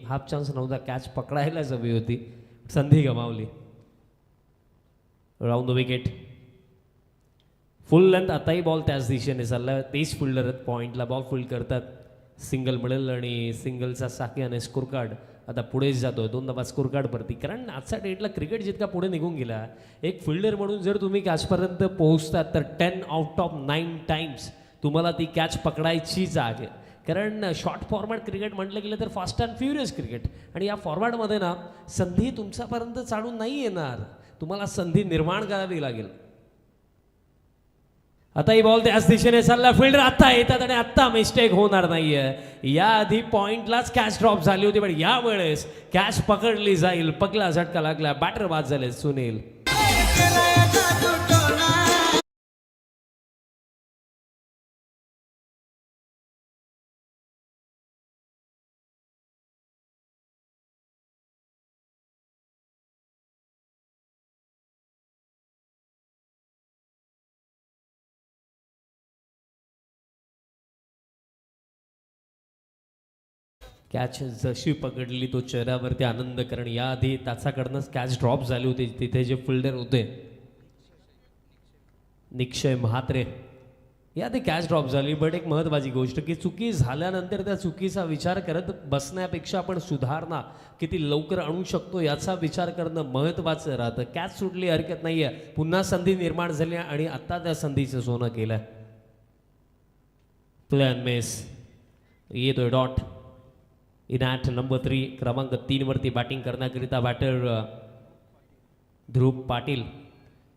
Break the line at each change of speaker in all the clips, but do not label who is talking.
Half chance नव्हता, catch पकडायलाच हवी होती, संधी गमावली. Round the wicket. Full length आताही बॉल त्याच दिशेने चालला, तेच फिल्डर पॉईंटला बॉल फील्ड करतात. सिंगल मिळेल आणि सिंगलचा साकी आणि स्कोर कार्ड आता पुढेच जातोय, 2 धावा स्कोर कार्डवरती. कारण आजच्या डेटला क्रिकेट जितका पुढे निघून गेला, एक फिल्डर म्हणून जर तुम्ही कॅचपर्यंत पोहोचतात तर 10 आउट ऑफ 9 टाइम्स तुम्हाला ती कॅच पकडायचीच आहे. कारण शॉर्ट फॉर्मॅट क्रिकेट म्हटलं गेलं तर फास्ट अँड फ्युरियस क्रिकेट, आणि या फॉर्मॅटमध्ये ना संधी तुमच्यापर्यंत चालून नाही येणार, तुम्हाला संधी निर्माण करावी लागेल. आता ही बॉल त्याच दिशेने चालला, फिल्डर आता येतात आणि आता मिस्टेक होणार नाहीये. याआधी पॉइंटलाच कॅच ड्रॉप झाली होती, पण यावेळेस कॅच पकडली जाईल. पगला झटका लागला, बॅटर बाद झाले सुनील. कॅच जशी पकडली तो चेहऱ्यावरती आनंद, कारण याआधी त्याच्याकडनंच कॅच ड्रॉप झाली होती. तिथे जे फिल्डर होते निक्षय म्हात्रे, याआधी कॅच ड्रॉप झाली. बट एक महत्त्वाची गोष्ट की चुकी झाल्यानंतर त्या चुकीचा विचार करत बसण्यापेक्षा आपण सुधारणा किती लवकर आणू शकतो याचा विचार करणं महत्त्वाचं राहतं. कॅच सुटली हरकत नाही आहे, पुन्हा संधी निर्माण झाली आणि आत्ता त्या संधीचं सोनं केलं. प्लॅन मेस येतोय डॉट. इनॅट नंबर 3 क्रमांक 3 वरती बॅटिंग करण्याकरिता बॅटर ध्रुव पाटील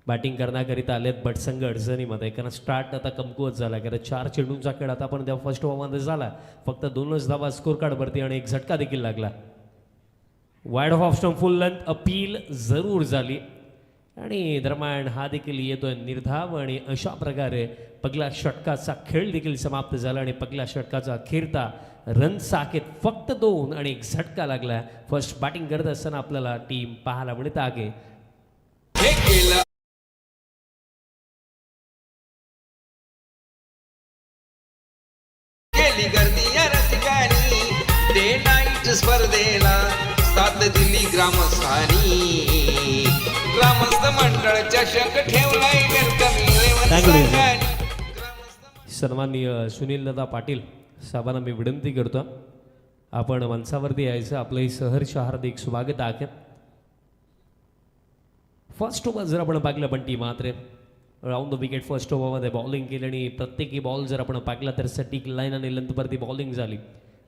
बॅटिंग करण्याकरिता आलेत. बट संघ अडचणीमध्ये, कारण स्टार्ट आता कमकुवत झाला, कारण 4 चेंडूंचा खेळ आता पण त्या फर्स्ट ओव्हरमध्ये झाला. फक्त 2च धावा स्कोर कार्डवरती आणि एक झटका देखील लागला. वाईड ऑफ स्टंप, फुल लेंथ अपील जरूर झाली आणि दरम्यान हा देखील येतोय निर्धाव. आणि अशा प्रकारे पहिल्या षटकाचा खेळ देखील समाप्त झाला आणि पहिल्या षटकाचा अखेरता रन साकेत फक्त 2 आणि एक झटका लागला. फर्स्ट बॅटिंग करत असताना आपल्याला टीम पाहायला मिळत आहे.
गर्दी या रसिकांनी डे नाईट स्पर्धेला साथ दिली ग्रामस्थांनी. ग्रामस्थ मंडळ चषक ठेवलाय वेलकम.
सन्माननीय सुनील दादा पाटील साहेबांना मी विनंती करतो, आपण मंचावरती यायचं. आपलंही सहर्ष हार्दिक स्वागत आहे. फर्स्ट ओव्हर जर आपण पाहिलं Bunty Mhatre round the wicket first ओव्हरमध्ये बॉलिंग केली आणि प्रत्येकी बॉल जर आपण पाहिला तर सटीक लाईन आणि लेंथवरती बॉलिंग झाली.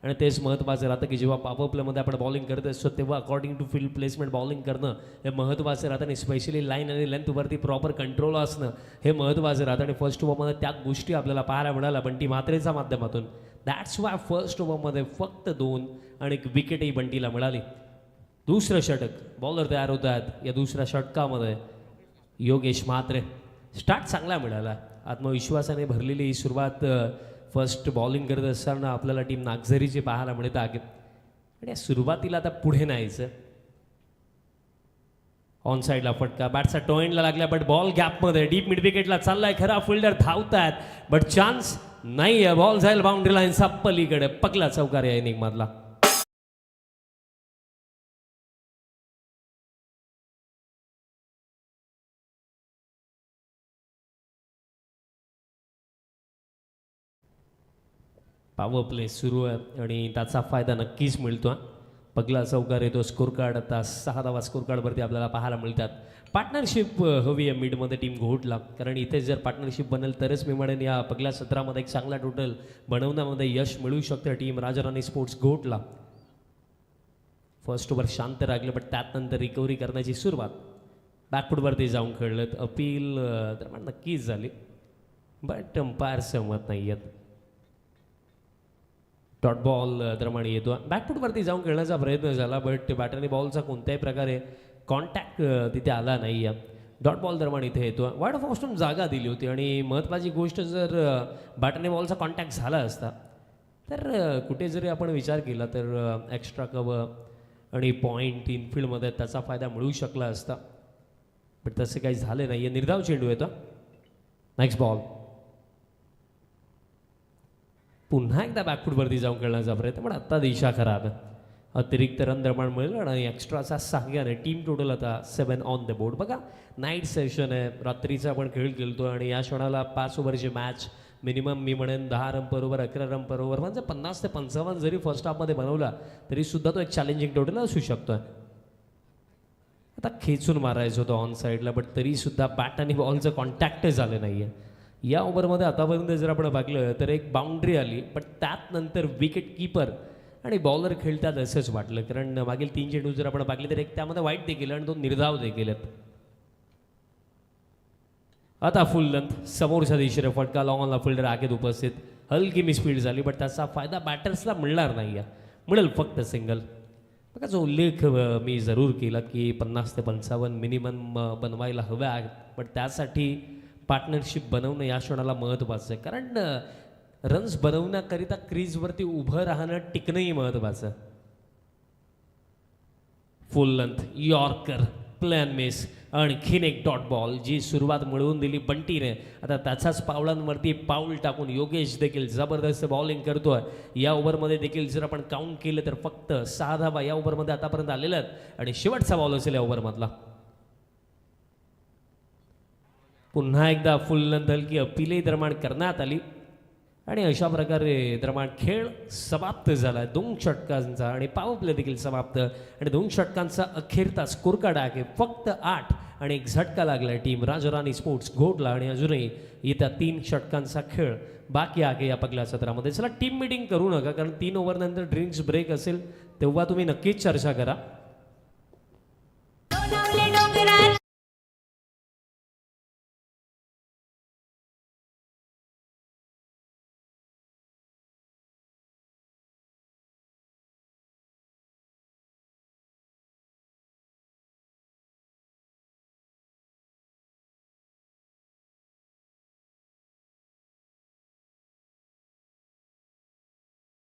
आणि तेच महत्त्वाचं राहतं की जेव्हा पॉपअप प्लेमध्ये आपण बॉलिंग करत असतो तेव्हा according to field placement bowling करणं हे महत्त्वाचं राहतं. आणि स्पेशली लाईन आणि लेंथवरती प्रॉपर कंट्रोल असणं हे महत्त्वाचं राहतं. आणि फर्स्ट ओव्हरमध्ये त्या गोष्टी आपल्याला पाहायला मिळाल्या बंटी म्हात्रेच्या माध्यमातून. दॅट्स वाय फर्स्ट ओव्हरमध्ये फक्त 2 आणि एक विकेटही बंटीला मिळाली. दुसरं षटक बॉलर तयार होत आहेत. या दुसऱ्या षटकामध्ये योगेश म्हात्रे. स्टार्ट चांगला मिळाला, आत्मविश्वासाने भरलेली ही सुरुवात फर्स्ट बॉलिंग करत असताना आपल्याला टीम नागझरीची पाहायला मिळत आहे. आणि या सुरुवातीला आता पुढे नाहीचं. ऑन साईडला फटका, बॅटचा टॉईंटला लागला, बट बॉल गॅपमध्ये डीप मिड विकेटला चाललाय. खरा फिल्डर धावतायत बट चान्स नाही आहे. बॉल जाईल बाउंड्री लाईनचा पलीकडे. पगला चौकार या इनिंग मधला. पॉवर प्ले सुरू आहे आणि त्याचा फायदा नक्कीच मिळतो. पगला चौकार येतो. स्कोर कार्ड आता 6 धावा स्कोर कार्डवरती आपल्याला पाहायला मिळतात. पार्टनरशिप हवी आहे मिडमध्ये टीम घोटला, कारण इथे जर पार्टनरशिप बनेल तरच मी म्हणेन या पगल्या सत्रामध्ये एक चांगला टोटल बनवण्यामध्ये यश मिळू शकतं. टीम राजाराणी स्पोर्ट्स घोटला. फर्स्ट ओव्हर शांत राखलं, बट त्यानंतर रिकव्हरी करण्याची सुरुवात. बॅकफूटवरती जाऊन खेळलं, अपील दरम्यान नक्कीच झाली, बट अंपायर सहमत नाही आहेत. डॉट बॉल दरम्यान येतो. बॅकफूटवरती जाऊन खेळण्याचा प्रयत्न झाला, बट बॅटरने बॉलचा कोणत्याही प्रकारे कॉन्टॅक्ट तिथे आला नाही आहे. डॉट बॉल दरम्यान इथे येतो. वाईड ऑफ ऑस्टून जागा दिली होती आणि महत्त्वाची गोष्ट, जर बॅटरने बॉलचा कॉन्टॅक्ट झाला असता तर कुठे जरी आपण विचार केला तर एक्स्ट्रा कव्हर आणि पॉईंट इनफिल्डमध्ये त्याचा फायदा मिळू शकला असता, बट तसं काही झालं नाही आहे. निर्धाव चेंडू येतो. Next ball. पुन्हा एकदा बॅकफूटवरती जाऊन खेळण्याचा प्रयत्न, पण आत्ता दिशा खराब आहे. अतिरिक्त रन निर्माण मिळेल आणि एक्स्ट्राचा सहाय्याने टीम टोटल आता 7 ऑन द बोर्ड. बघा नाईट सेशन आहे, रात्रीचा आपण खेळ खेळतो आणि या क्षणाला 5 ओव्हरची मॅच मिनिमम मी म्हणेन 10 रन पर ओव्हर 11 रन पर ओव्हर म्हणजे 50 ते 55 जरी फर्स्ट हाफमध्ये बनवला तरी सुद्धा तो एक चॅलेंजिंग टोटल असू शकतो. आता खेचून मारायचं होतं ऑन साईडला बट तरीसुद्धा बॅट आणि बॉलचं कॉन्टॅक्टच झालं नाही आहे. या ओव्हरमध्ये आतापर्यंत जर आपण बघलं तर एक बाउंड्री आली पण त्यात नंतर विकेट कीपर आणि बॉलर खेळतात असंच वाटलं, कारण मागील 3 चेंडू जर आपण पाहिले तर एक त्यामध्ये वाईट देखील आणि 2 निर्धाव देखील आहेत. आता फुल लेंथ समोरच्या दिशेने फटका लॉंग फिल्डर आगेत उपस्थित, हलकी मिसफील्ड झाली बट त्याचा फायदा बॅटर्सला मिळणार नाही आहे, मिळेल फक्त सिंगल. बघा जो उल्लेख मी जरूर केला की 50 ते 55 मिनिमम बनवायला हव्या आहेत पण त्यासाठी पार्टनरशिप बनवणं या क्षणाला महत्त्वाचं आहे, कारण रन्स बनवण्याकरिता क्रीजवरती उभं राहणं टिकणंही महत्त्वाचं. फुल लेंथ यॉर्कर प्लॅन मिस आणखीन एक डॉट बॉल जी सुरुवात मिळवून दिली बंटीने. आता त्याच्याच पावलांवरती पाऊल टाकून योगेश देखील जबरदस्त बॉलिंग करतोय. या ओव्हरमध्ये देखील जर आपण काउंट केलं तर फक्त 6 धावा या ओव्हरमध्ये आतापर्यंत आलेल्या आहेत आणि शेवटचा बॉल असेल या ओव्हरमधला. पुन्हा एकदा फुल लेंथ हलकी अपीलही दरम्यान करण्यात आली आणि अशा प्रकारे दरम्यान खेळ समाप्त झाला. 2 षटकांचा आणि पॉवर प्ले देखील समाप्त आणि 2 षटकांचा अखेरचा स्कोर कार्ड आहे फक्त 8 आणि एक झटका लागला टीम राजराणी स्पोर्ट्स घोटला आणि अजूनही येत्या 3 षटकांचा खेळ बाकी आहे या पहिल्या सत्रामध्ये. चला टीम मीटिंग करू नका, कारण 3 ओव्हरनंतर ड्रिंक्स ब्रेक असेल तेव्हा तुम्ही नक्कीच चर्चा करा.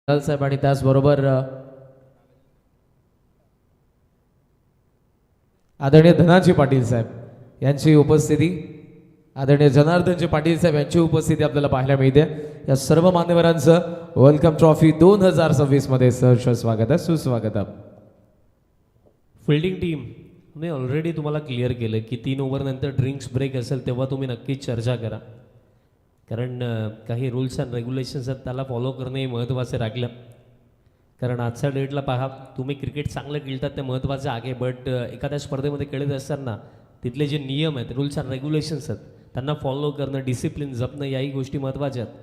साहेब आणि त्याचबरोबर आदरणीय धनाजी पाटील साहेब यांची उपस्थिती, आदरणीय जनार्दनजी पाटील साहेब यांची उपस्थिती आपल्याला पाहायला मिळते. या सर्व मान्यवरांचं वेलकम ट्रॉफी 2026 मध्ये सहर्ष स्वागत आहे, सुस्वागत आहे.
फिल्डिंग टीम मी ऑलरेडी तुम्हाला क्लिअर केलं की 3 ओव्हरनंतर ड्रिंक्स ब्रेक असेल तेव्हा तुम्ही नक्कीच चर्चा करा, कारण काही रूल्स अँड रेग्युलेशन्स आहेत त्याला फॉलो करणंही महत्त्वाचं राहिलं. कारण आजच्या डेटला पहा तुम्ही क्रिकेट चांगलं खेळतात ते महत्त्वाचं आहे बट एखाद्या स्पर्धेमध्ये खेळत असताना तिथले जे नियम आहेत रूल्स अँड रेग्युलेशन्स आहेत त्यांना फॉलो करणं, डिसिप्लिन जपणं याही गोष्टी महत्त्वाच्या आहेत.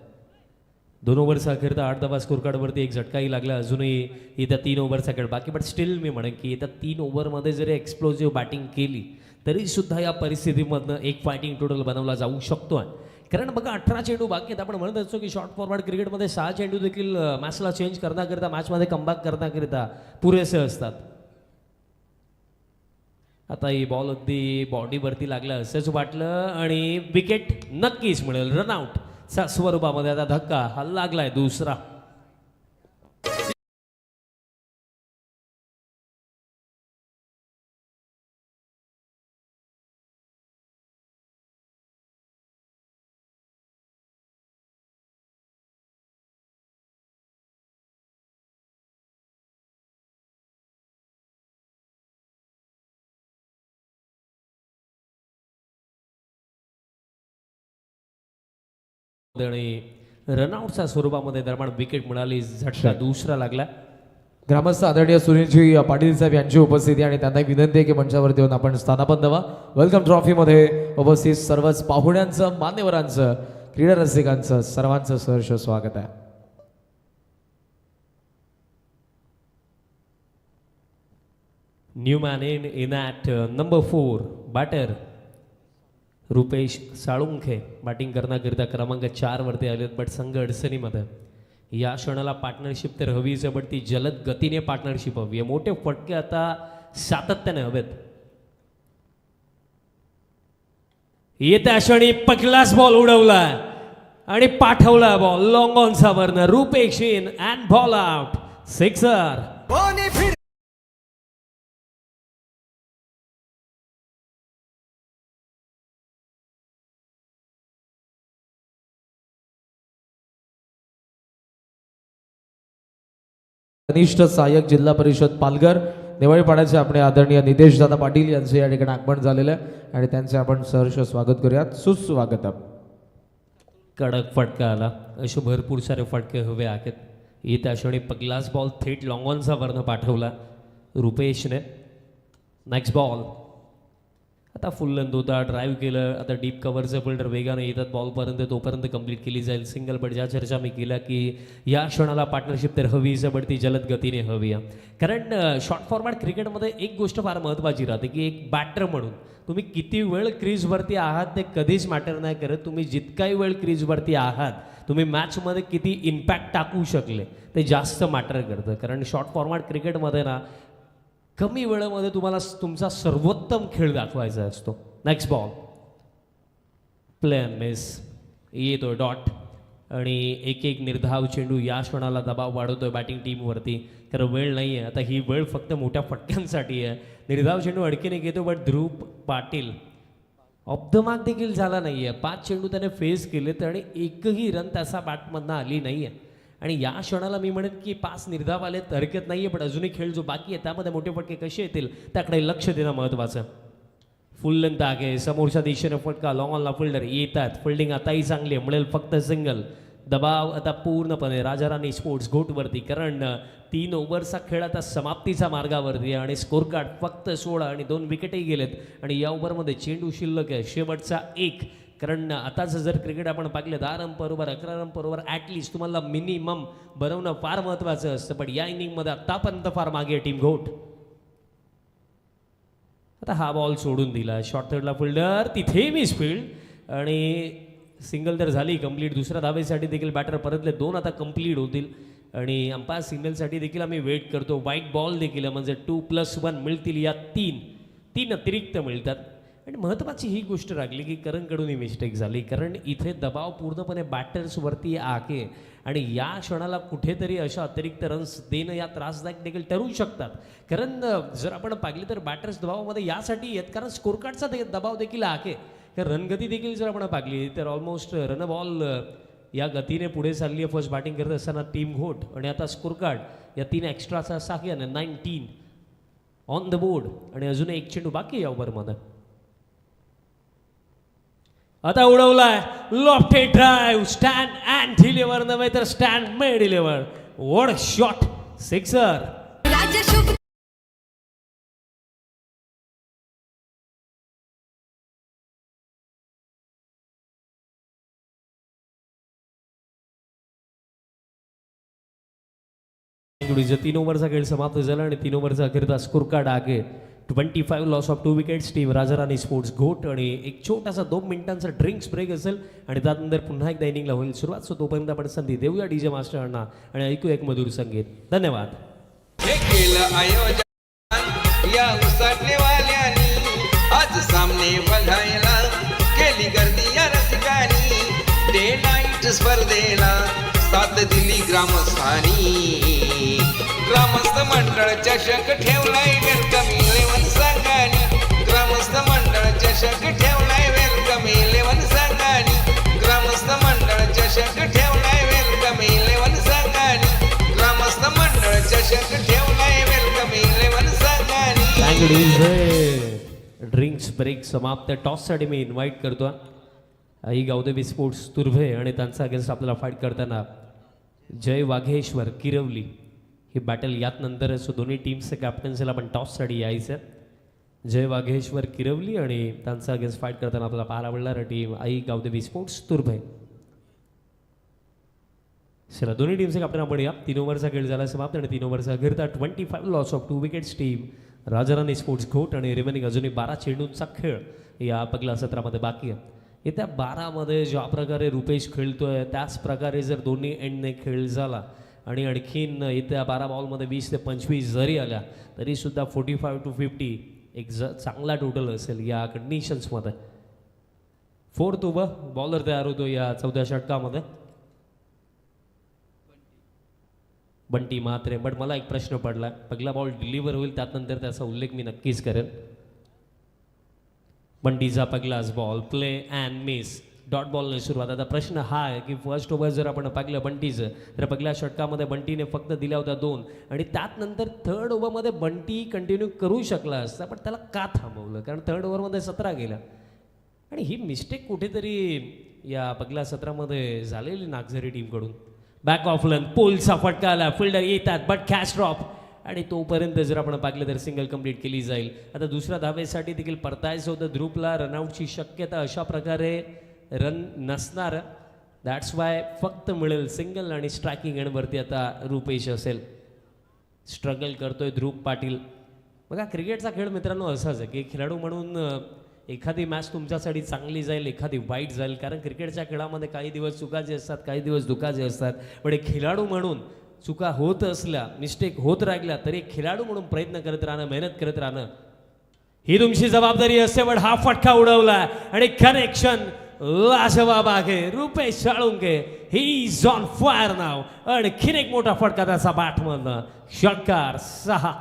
2 ओव्हरचा अखेरता 8 धावा स्कोर कार्डवरती एक झटकाही लागला. अजूनही येत्या 3 ओव्हरचा खेळ बाकी बट स्टील मी म्हणेन की येत्या 3 ओव्हरमध्ये जरी एक्सप्लोजिव्ह बॅटिंग केली तरीसुद्धा या परिस्थितीमधनं एक फायटिंग टोटल बनवला जाऊ शकतो आहे. कारण बघा 18 चेंडू बाकी आहेत. आपण म्हणत असतो की शॉर्ट फॉरवर्ड क्रिकेटमध्ये 6 चेंडू देखील मॅचला चेंज करण्याकरिता मॅचमध्ये कमबॅक करण्याकरिता पुरेसे असतात. आता ही बॉल अगदी बॉडीवरती लागला असंच वाटलं आणि विकेट नक्कीच मिळेल. रनआउट च्या स्वरूपामध्ये आता धक्का हा लागलाय दुसरा. आणि रनआउटच्या स्वरूपामध्ये दरम्यान विकेट मिळाली. झटका दुसरा लागला.
ग्रामस्थ आदरणीय सुनीलजी पाटील साहेब यांची उपस्थिती आणि त्यांना विनंती आहे की मंचावरती येऊन आपण स्थानापन्न व्हावा. वेलकम ट्रॉफीमध्ये उपस्थित सर्वच पाहुण्यांचं, मान्यवरांचं, क्रीडा रसिकांचं सर्वांचं सहर्ष स्वागत आहे.
New man in at number 4 batter Rupesh Salunkhe batting करण्याकरिता क्रमांक 4 वरती आलेत बट संघ अडचणीमध्ये. या क्षणाला पार्टनरशिप तर हवीच आहे बट ती जलद गतीने पार्टनरशिप हवी आहे. मोठे फटके आता सातत्याने हवेत. येत्या क्षणी पहिलाच बॉल उडवला आणि पाठवला बॉल लॉंग ऑनचा वरनं Rupesh in and ball out. Sixer.
कनिष्ठ सहाय्यक जिल्हा परिषद पालघर नेवाळीपाड्याचे आपले आदरणीय नितेश दादा पाटील यांचे या ठिकाणी आगमन झालेलं आहे आणि त्यांचे आपण सहर्ष स्वागत करूयात. सुस्वागत.
कडक फटका आला. असे भरपूर सारे फटके हवे आहेत. येत्या क्षणी पगलाच बॉल थेट लॉंग ऑनचा वर्ण पाठवला रुपेशने. Next ball. आता फुल लेंथ होता, ड्राईव्ह केलं. आता डीप कव्हरचं फिल्डर वेगाने येतात बॉलपर्यंत, तोपर्यंत कंप्लीट केली जाईल सिंगल. पण ज्या चर्चा मी केल्या की या क्षणाला पार्टनरशिप तर हवी, जबडती जलद गतीने हवी आहे. कारण शॉर्ट फॉर्मॅट क्रिकेटमध्ये एक गोष्ट फार महत्त्वाची राहते की एक बॅटर म्हणून तुम्ही किती वेळ क्रीजवरती आहात ते कधीच मॅटर नाही करत. तुम्ही जितकाही वेळ क्रीजवरती आहात, तुम्ही मॅचमध्ये किती इम्पॅक्ट टाकू शकले ते जास्त मॅटर करतं. कारण शॉर्ट फॉर्मॅट क्रिकेटमध्ये ना कमी वेळेमध्ये तुम्हाला तुमचा सर्वोत्तम खेळ दाखवायचा असतो. Next ball. Play and miss. येतोय डॉट आणि एक एक निर्धाव चेंडू या क्षणाला दबाव वाढवतोय बॅटिंग टीमवरती. कारण वेळ नाही आहे आता, ही वेळ फक्त मोठ्या फटक्यांसाठी आहे. निर्धाव चेंडू अडकीने घेतो, but Dhruv Patil of the mark देखील झाला नाही आहे. 5 चेंडू त्याने फेस केलेत आणि एकही रन त्याचा बॅटमधनं आली नाही आहे. आणि या क्षणाला मी म्हणेन की 5 निर्धाव आलेत, हरकत नाही आहे, पण अजूनही खेळ जो बाकी आहे त्यामध्ये मोठे फटके कसे येतील त्याकडे लक्ष देणं महत्त्वाचं. फुल लेंथ आहे, समोरच्या दिशेने फटका, लॉंग ऑनला फिल्डर येतात. फिल्डिंग आताही चांगली आहे, मिळेल फक्त सिंगल. दबाव आता पूर्णपणे राजाराणी स्पोर्ट्स गोटवरती, कारण 3 ओव्हरचा खेळ आता समाप्तीच्या मार्गावरती आहे आणि स्कोर कार्ड फक्त 16 आणि 2 विकेटही गेलेत. आणि या ओव्हरमध्ये चेंडू शिल्लक आहे शेवटचा 1. कारण आताच जर क्रिकेट आपण पाहिलं 10 रन बरोबर 11 रन बरोबर ॲटलिस्ट तुम्हाला मिनिमम बनवणं फार महत्त्वाचं असतं. पण या इनिंगमध्ये आतापर्यंत फार मागे टीम घोट. आता हा बॉल सोडून दिला. शॉर्ट थर्डला फिल्डर, तिथे मिस फील्ड आणि सिंगल तर झाली कंप्लीट. दुसऱ्या धावेसाठी देखील बॅटर परतले. 2 आता कंप्लीट होतील आणि अंपायर सिग्नलसाठी देखील आम्ही वेट करतो. व्हाईट बॉल देखील म्हणजे 2+1 मिळतील. या 3 अतिरिक्त मिळतात. आणि महत्त्वाची ही गोष्ट लागली की करणकडून ही मिस्टेक झाली, कारण इथे दबाव पूर्णपणे बॅटर्सवरती आहे आणि या क्षणाला कुठेतरी अशा अतिरिक्त रन्स देणं या त्रासदायक देखील ठरू शकतात. कारण जर आपण पाहिली तर बॅटर्स दबावामध्ये यासाठी आहेत कारण स्कोर कार्डचा दबाव देखील आहे. कारण रणगती देखील जर आपण पाहिली तर ऑलमोस्ट रन बॉल या गतीने पुढे चालली आहे. फर्स्ट बॅटिंग करत असताना टीम घोट आणि आता स्कोर कार्ड या 3 एक्स्ट्राचा आहे 19 ऑन द बोर्ड आणि अजून एक चेंडू बाकी आहे या ओव्हरमध्ये. आता उडवलाय lofted drive, stand and deliver नव्हे तर स्टँड मे डिलिव्हर. What shot, sixer. जो 3 ओव्हरचा खेळ समाप्त झाला आणि 3 ओव्हरचा अखेरचा स्कोर कार्ड आहे 25 loss of 2 wickets. Team Rajarani sports घोट आणि एक छोटासा 2 मिनिटांचा ड्रिंक्स ब्रेक असेल आणि त्यानंतर पुन्हा एकदा इनिंगला होईल सुरुवात. सो तोपर्यंत आपण संधी देऊया डीजे मास्टरांना आणि ऐकू एक मधुर संगीत. धन्यवाद.
हे केलं आयोजन या उसटलेवाल्यांनी, आज सामने बघायला केली गर्दी या रसिकांनी. डे नाईट स्पर्धेला साथ दिली ग्रामस्थानी. ग्रामस्थ मंडळ चषक ठेवलाय वेलकम 11 संघानी. ग्रामस्थ मंडळ चषक ठेवलाय वेलकम 11 संघानी. ग्रामस्थ मंडळ चषक ठेवलाय वेलकम 11 संघानी. ग्रामस्थ मंडळ चषक ठेवलाय वेलकम 11 संघानी.
ड्रिंक्स ब्रेक समाप्त. टॉससाठी मी इन्व्हाइट करतो आई गावदेवी स्पोर्ट्स तुर्भे आणि त्यांचा अगेन्स्ट आपल्याला फाईट करताना जय वाघेश्वर किरवली ही बॅटल यात नंतर. सो दोन्ही टीम्सचे कॅप्टन्सीला पण टॉससाठी यायचं. जय वाघेश्वर किरवली आणि त्यांचा अगेन्स्ट फाईट करताना आपल्याला पाहायला मिळणार टीम आई गावदेवी स्पोर्ट्स तुर्भे. चला दोन्ही टीमचे कॅप्टन आपण या. 3 ओव्हरचा खेळ झाला समाप्त आणि 3 ओव्हरचा अखेरता 25 loss of 2 wickets. Team Rajarani sports घोट आणि रिमेनिंग अजूनही 12 चेंडूंचा खेळ या पहिल्या सत्रामध्ये बाकी आहे. येत्या 12मध्ये ज्या प्रकारे रुपेश खेळतोय त्याच प्रकारे जर दोन्ही एंडने खेळ झाला आणि आणखीन येत्या 12 बॉलमध्ये 20 ते 25 जरी आल्या तरीसुद्धा 45 to 50 एक चांगला टोटल असेल या कंडिशन्समध्ये. 4th ओव्हर बॉलर तयार होतो या 4थ्या षटकामध्ये बंटी म्हात्रे. बट मला एक प्रश्न पडला, पहिला बॉल डिलिव्हर होईल त्यानंतर त्याचा उल्लेख मी नक्कीच करेन. बंटीचा पहिलाच ball, play and miss. Dot बॉलने सुरुवात. आता प्रश्न हा आहे की फर्स्ट ओव्हर जर आपण पाहिलं बंटीचं तर पहिल्या षटकामध्ये बंटीने फक्त दिल्या होत्या 2 आणि त्यात नंतर थर्ड ओव्हरमध्ये बंटी कंटिन्यू करू शकला असता, पण त्याला का थांबवलं? कारण थर्ड ओव्हरमध्ये 17 गेला आणि ही मिस्टेक कुठेतरी या पहिल्या सत्रामध्ये झालेली नागझरी टीमकडून. बॅक ऑफ लन पोलचा फटका आला, फिल्डर येतात बट कॅच ड्रॉप आणि तोपर्यंत जर आपण पाहिलं तर सिंगल कंप्लीट केली जाईल. आता दुसऱ्या धावेसाठी देखील परतायचं होतं ध्रुवला, रनआउटची शक्यता अशा प्रकारे रन नसणार. दॅट्स वाय फक्त मिळेल सिंगल आणि स्ट्रायकिंग एंडवरती आता रुपेश असेल. स्ट्रगल करतोय ध्रुव पाटील. बघा क्रिकेटचा खेळ मित्रांनो असाच आहे की खेळाडू म्हणून एखादी मॅच तुमच्यासाठी चांगली जाईल, एखादी वाईट जाईल, कारण क्रिकेटच्या खेळामध्ये काही दिवस चुकाचे असतात, काही दिवस दुखाचे असतात. पण एक खेळाडू म्हणून चुका होत असल्या, मिस्टेक होत राहिल्या तरी एक खेळाडू म्हणून प्रयत्न करत राहणं, मेहनत करत राहणं ही तुमची जबाबदारी असते. पण हा फटका उडवला आणि कनेक्शन लाजवाब आहे. Rupesh Salunke he is on fire नाव. आणखीन एक मोठा फटका त्याचा बॅटमधनं. षटकार 6.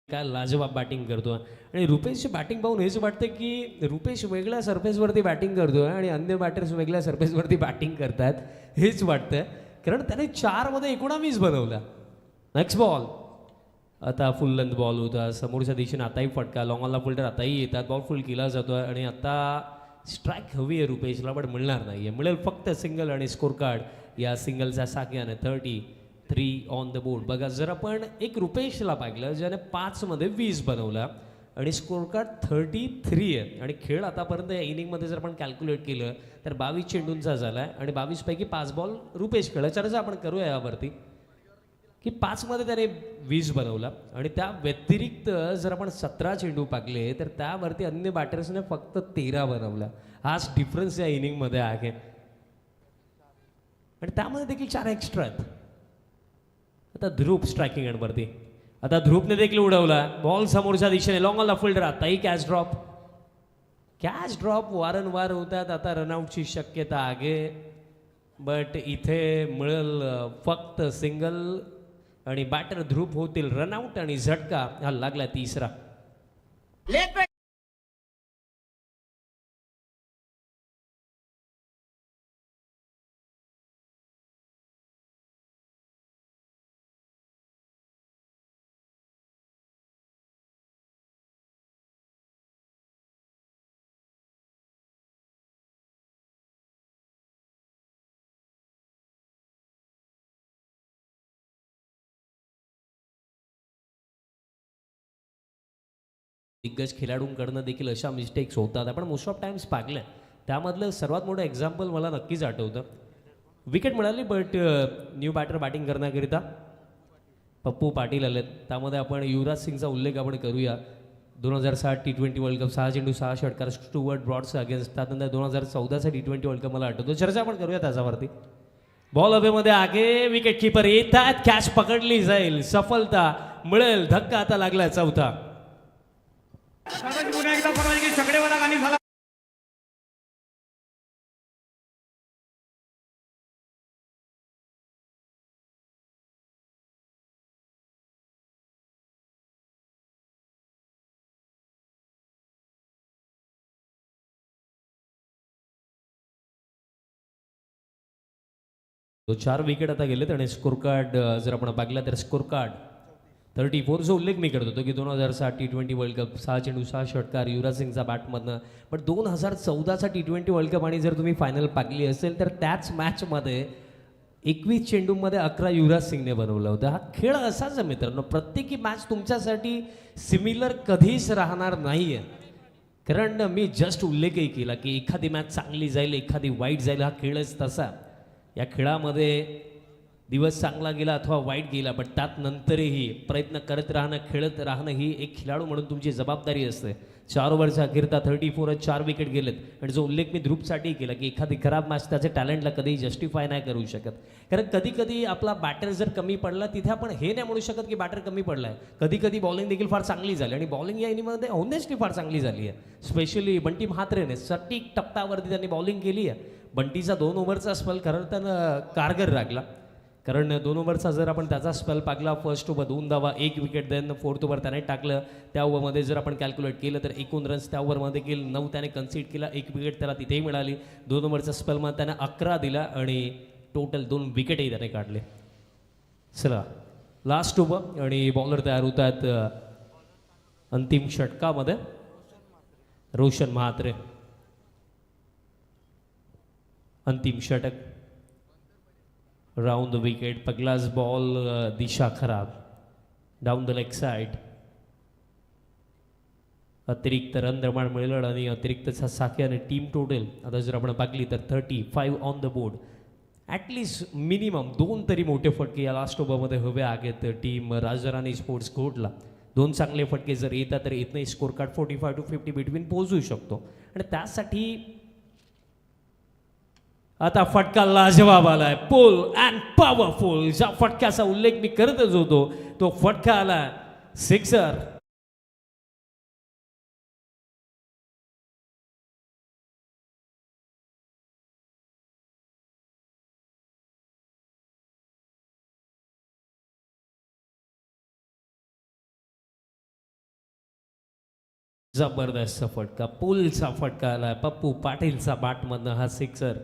काय लाजवाब बॅटिंग करतो आणि रुपेशची बॅटिंग पाहून हेच वाटतं की रुपेश वेगळ्या सरफेसवरती बॅटिंग करतोय आणि अन्य बॅटर्स वेगळ्या सरफेसवरती बॅटिंग करतात हेच वाटतं, कारण त्याने 4 मध्ये 19 बनवला. नेक्स्ट बॉल आता फुल लेंथ बॉल होता समोरच्या दिशेने. आताही फटका लॉंग ऑनला फिल्डर आताही येतात, बॉल फुल केला जातो आणि आता स्ट्राईक हवी आहे रुपेशला पण मिळणार नाही आहे. मिळेल फक्त सिंगल आणि स्कोर कार्ड या सिंगलच्या साक्याने. 33 ऑन द बोर्ड. बघा जर आपण एक रुपेशला पाहिलं ज्याने 5 मध्ये 20 बनवला आणि स्कोर कार्ड 33 आहे आणि खेळ आतापर्यंत या इनिंगमध्ये जर आपण कॅल्क्युलेट केलं तर 22 चेंडूंचा झाला आहे आणि 22 पैकी 5 बॉल रुपेश खेळला. चर्चा आपण करूया यावरती की 5 मध्ये त्याने 20 बनवला आणि त्या व्यतिरिक्त जर आपण 17 चेंडू पाकले तर त्यावरती अन्य बॅटर्सने फक्त 13 बनवला. हाच डिफरन्स या इनिंगमध्ये आहे आणि त्यामध्ये देखील 4 एक्स्ट्रा आहेत. आता ध्रुव स्ट्रायकिंग एंडवरती. आता ध्रुवने देखील उडवला बॉल समोरच्या दिशेने लॉंग ऑनला फिल्डर. आताही कॅच ड्रॉप. कॅच ड्रॉप वारंवार होतात. आता रनआउटची शक्यता आहे बट इथे मिळेल फक्त सिंगल आणि बॅटर ध्रुव होतील रनआउट आणि झटका हा लागला 3रा. दिग्गज खेळाडूंकडनं देखील अशा मिस्टेक्स होतात. आपण मोस्ट ऑफ टाइम्स पाहिलं त्यामधलं सर्वात मोठं एक्झाम्पल मला नक्कीच आठवतं. विकेट मिळाली बट न्यू बॅटर बॅटिंग करण्याकरिता पप्पू पाटील आलेत. त्यामध्ये आपण युवराज सिंगचा उल्लेख आपण करूया. 2007 T20 वर्ल्ड कप 6 चेंडू 6 षटकार स्टुअर्ट ब्रॉडचा अगेन्स्ट. त्यानंतर 2014चा T20 वर्ल्ड कप मला आठवतो. चर्चा आपण करूया त्याच्यावरती. बॉल हवेमध्ये आगे विकेट किपर येतात. कॅच पकडली जाईल. सफलता मिळेल. धक्का आता लागला 4था.
पुन्हा एकदा परवानगी सगळेवाला गाणी झाला.
तो 4 विकेट आता गेलेत आणि स्कोर कार्ड जर आपण पाहिला तर स्कोर कार्ड 34 उल्लेख मी करत होतो की 2007 T20 वर्ल्ड कप 6 चेंडू 6 षटकार युवराज सिंगचा बॅटमधनं. पण 2014चा T20 वर्ल्ड कप आणि जर तुम्ही फायनल पाहिली असेल तर त्याच मॅचमध्ये 21 चेंडूमध्ये 11 युवराज सिंगने बनवलं होतं. हा खेळ असाच आहे मित्रांनो. प्रत्येकी मॅच तुमच्यासाठी सिमिलर कधीच राहणार नाही आहे, कारण मी जस्ट उल्लेखही केला की एखादी मॅच चांगली जाईल, एखादी वाईट जाईल. हा खेळच तसा. या खेळामध्ये दिवस चांगला गेला अथवा वाईट गेला, पण त्यात नंतरही प्रयत्न करत राहणं, खेळत राहणं ही एक खेळाडू म्हणून तुमची जबाबदारी असते. 4 ओव्हरचा अखेरता 34 4 विकेट गेलेत. आणि जो उल्लेख मी ध्रुपसाठी केला की एखादी खराब मॅच त्याच्या टॅलेंटला कधीही जस्टिफाय नाही करू शकत. कारण कधी कधी आपला बॅटर जर कमी पडला तिथे आपण हे नाही म्हणू शकत की बॅटर कमी पडला आहे. कधी कधी बॉलिंग देखील फार चांगली झाली आणि बॉलिंग या इनिंगमध्ये ऑनेस्टली फार चांगली झाली आहे. स्पेशली बंटी म्हात्रेने सटीक टप्प्यावरती त्यांनी बॉलिंग केली आहे. बंटीचा 2 ओव्हरचा स्पेल खरं तर कारगर लागला. कारण 2 ओव्हरचा जर आपण त्याचा स्पेल पाहिला, फर्स्ट ओव्हर 2 धावा 1 विकेट, देन फोर्थ ओव्हर त्याने टाकलं. त्या ओव्हरमध्ये जर आपण कॅल्क्युलेट केलं तर एकूण रन्स त्या ओव्हरमध्ये देखील 9 त्याने कन्सीड केला. 1 विकेट त्याला तिथेही मिळाली. 2 ओव्हरचा स्पेलमध्ये त्याने 11 दिला आणि टोटल 2 विकेटही त्याने काढले. चला लास्ट ओव्हर आणि बॉलर तयार होत आहेत अंतिम षटकामध्ये. रोशन म्हात्रे अंतिम षटक. Round the wicket. पगलाच बॉल, दिशा खराब, डाऊन द लेग साईड. अतिरिक्त रन निर्माण मिळेल आणि अतिरिक्तचा साखे आणि टीम टोटल आता जर आपण पाहिली तर 35 on the board. At least minimum 2 तरी मोठे फटके या लास्ट ओव्हरमध्ये हवे आहेत टीम राजाराणी स्पोर्ट्स कोर्टला. 2 चांगले फटके जर येतात तर इथनंही स्कोर कार्ड 45 to 50 बिटवीन पोहोचू शकतो. आणि त्यासाठी आता फटका लाजवाब आलाय. पुल अँड पॉवरफुल. ज्या फटक्याचा उल्लेख मी करतच होतो तो फटका आला. सिक्सर. जबरदस्त फटका, पुलचा फटका आलाय. पप्पू पाटीलचा बॅटमधनं हा सिक्सर.